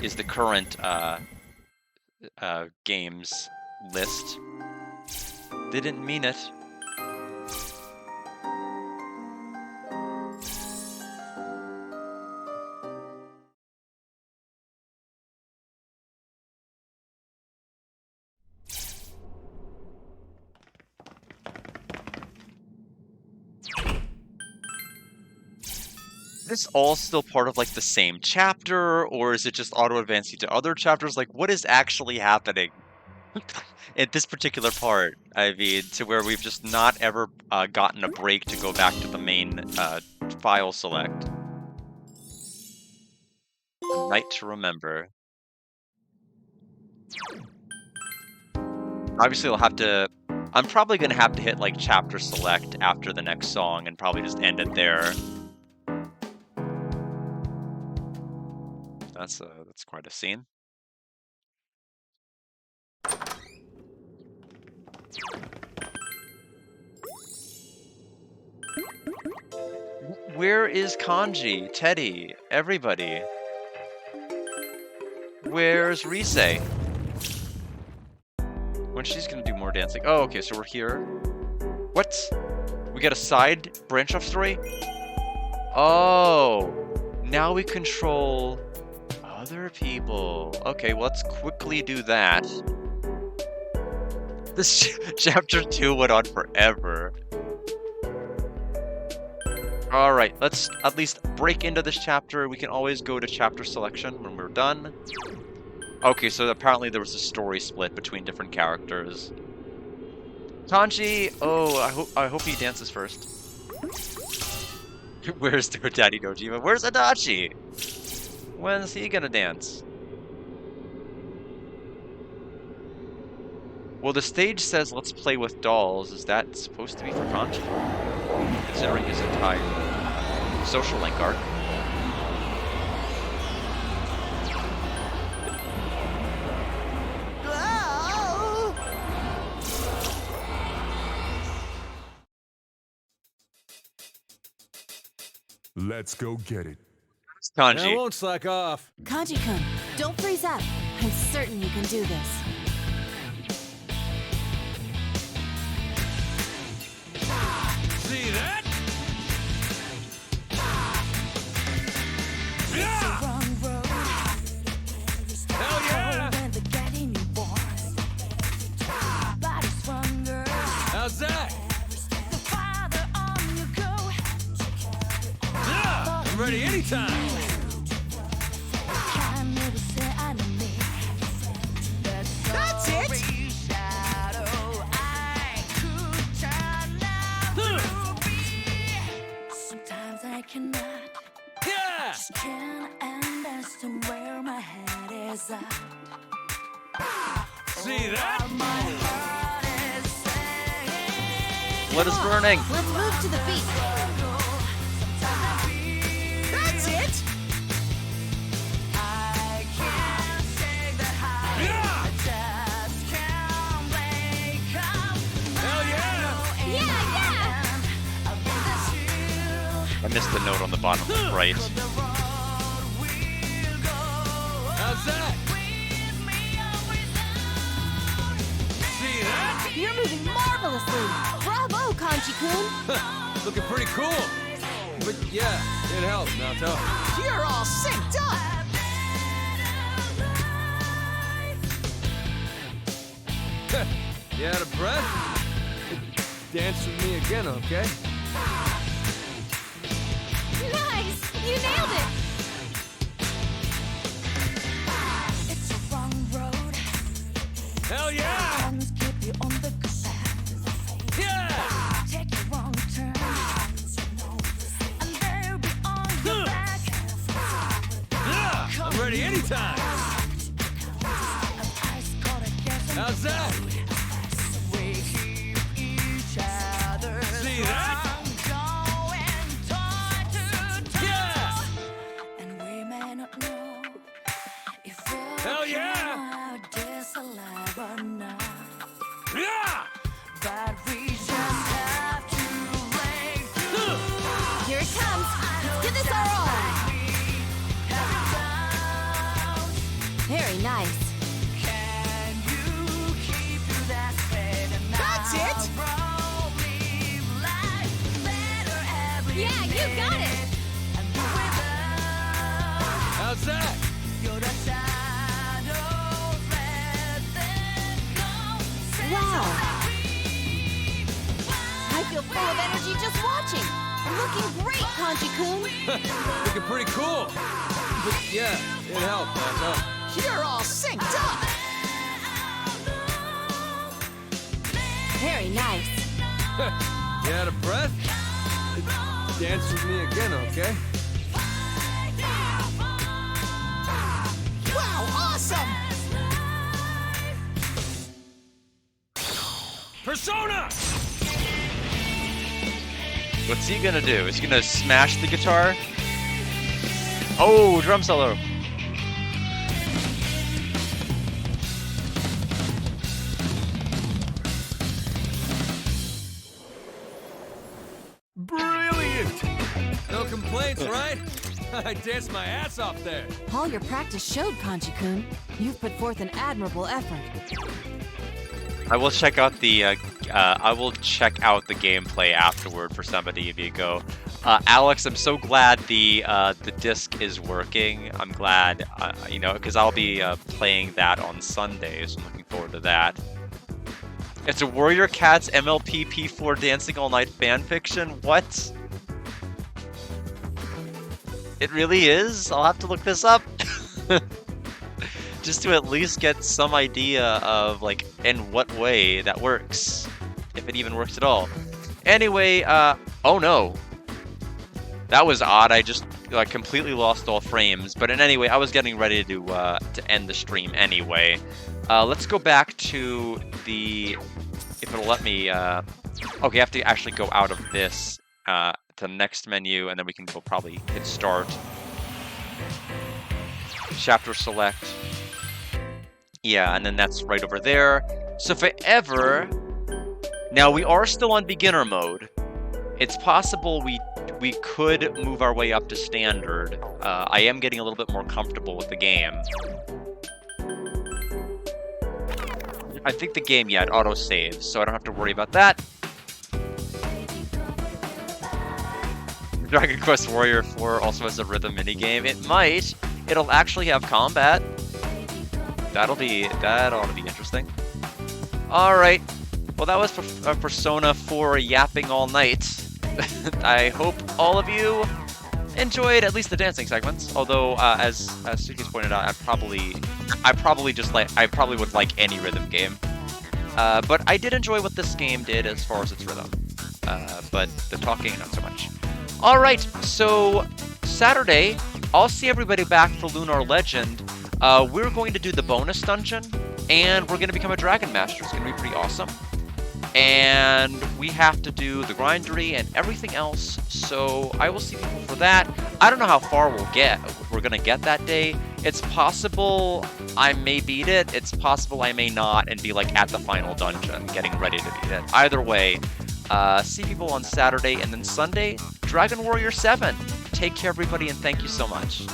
is the current games list. Didn't mean it. Is this all still part of like the same chapter, or is it just auto-advancing to other chapters? Like, what is actually happening at this particular part? I mean, to where we've just not ever gotten a break to go back to the main file select. Night to remember. Obviously, I'll have to. I'm probably gonna have to hit like chapter select after the next song and probably just end it there. That's quite a scene. Where is Kanji, Teddy, everybody? Where's Rise? When she's gonna do more dancing. Oh, okay, so we're here. What? We get a side branch off story? Oh, now we control other people. Okay, well, let's quickly do that. This chapter 2 went on forever. Alright, let's at least break into this chapter. We can always go to chapter selection when we're done. Okay, so apparently there was a story split between different characters. Tanji! Oh, I hope he dances first. Where's their daddy Dojima? Where's Adachi? When's he gonna dance? Well, the stage says let's play with dolls. Is that supposed to be for Kanji? Considering his entire social link arc. Let's go get it. Kanji. I won't slack off. Kanji-kun, don't freeze up. I'm certain you can do this. See that? Hell yeah! How's that? I'm ready anytime. That's it! Sometimes I cannot. Yeah! Just can't understand where my head is at. See that? Blood is burning. Let's move to the beat. That's it! I can't take the high. Yeah! I just can't wake up. Hell yeah! Yeah! missed the note on the bottom right. How's that? See that? You're moving marvelously. Bravo, Kanji-kun. Looking pretty cool. But yeah, it helps, Naoto. You're all synced up. You out of breath? Dance with me again, okay? Nice! You nailed it! It's a wrong road. Hell yeah! Songs keep you on the Yeah! Take a wrong turn. And they'll be on your back. Yeah! I'm ready anytime! How's that? We keep each other. See that? Yeah! And we may not know if we'll Hell yeah! come out this alive or not. Yeah! But we just have to break through. Here it comes. Let's give this our all. Very nice. Can you keep to that straight and That's it. Yeah, you got it. How's that? Wow. I feel full of energy just watching. I'm looking great, Kanji-kun. Looking pretty cool. But yeah, it helped, Naoto. You're all synced up. Very nice. You out of breath? Dance with me again, okay? Wow, awesome. Persona! What's he gonna do? Is he gonna smash the guitar? Oh, drum solo. Brilliant! No complaints, right? I danced my ass off there. All your practice showed, Kanji-kun. You've put forth an admirable effort. I will check out the gameplay afterward for somebody if you go. Alex, I'm so glad the disc is working. I'm glad, because I'll be playing that on Sunday, so I'm looking forward to that. It's a Warrior Cats MLP P4 Dancing All Night fanfiction? What? It really is? I'll have to look this up. Just to at least get some idea of, like, in what way that works. If it even works at all. Anyway, oh no. That was odd. I just completely lost all frames. But in any way, I was getting ready to end the stream anyway. Let's go back to the... If it'll let me... Okay, I have to actually go out of this to the next menu, and then we can go probably hit start. Chapter select. Yeah, and then that's right over there. So if I ever... Now, we are still on beginner mode. It's possible we could move our way up to standard. I am getting a little bit more comfortable with the game. I think the game, yeah, it auto-saves, so I don't have to worry about that. Dragon Quest Warrior 4 also has a rhythm minigame. It might. It'll actually have combat. That ought to be interesting. Alright. Well, that was Persona 4 yapping all night. I hope all of you enjoyed at least the dancing segments. Although, as Suki's pointed out, I probably would like any rhythm game. But I did enjoy what this game did as far as its rhythm. But the talking, not so much. Alright, so Saturday, I'll see everybody back for Lunar Legend. We're going to do the bonus dungeon, and we're going to become a Dragon Master. It's going to be pretty awesome. And we have to do the grindery and everything else, so I will see people for that. I don't know how far we're going to get that day. It's possible I may beat it. It's possible I may not and be like at the final dungeon, getting ready to beat it. Either way, Sea People on Saturday, and then Sunday, Dragon Warrior 7. Take care, everybody, and thank you so much.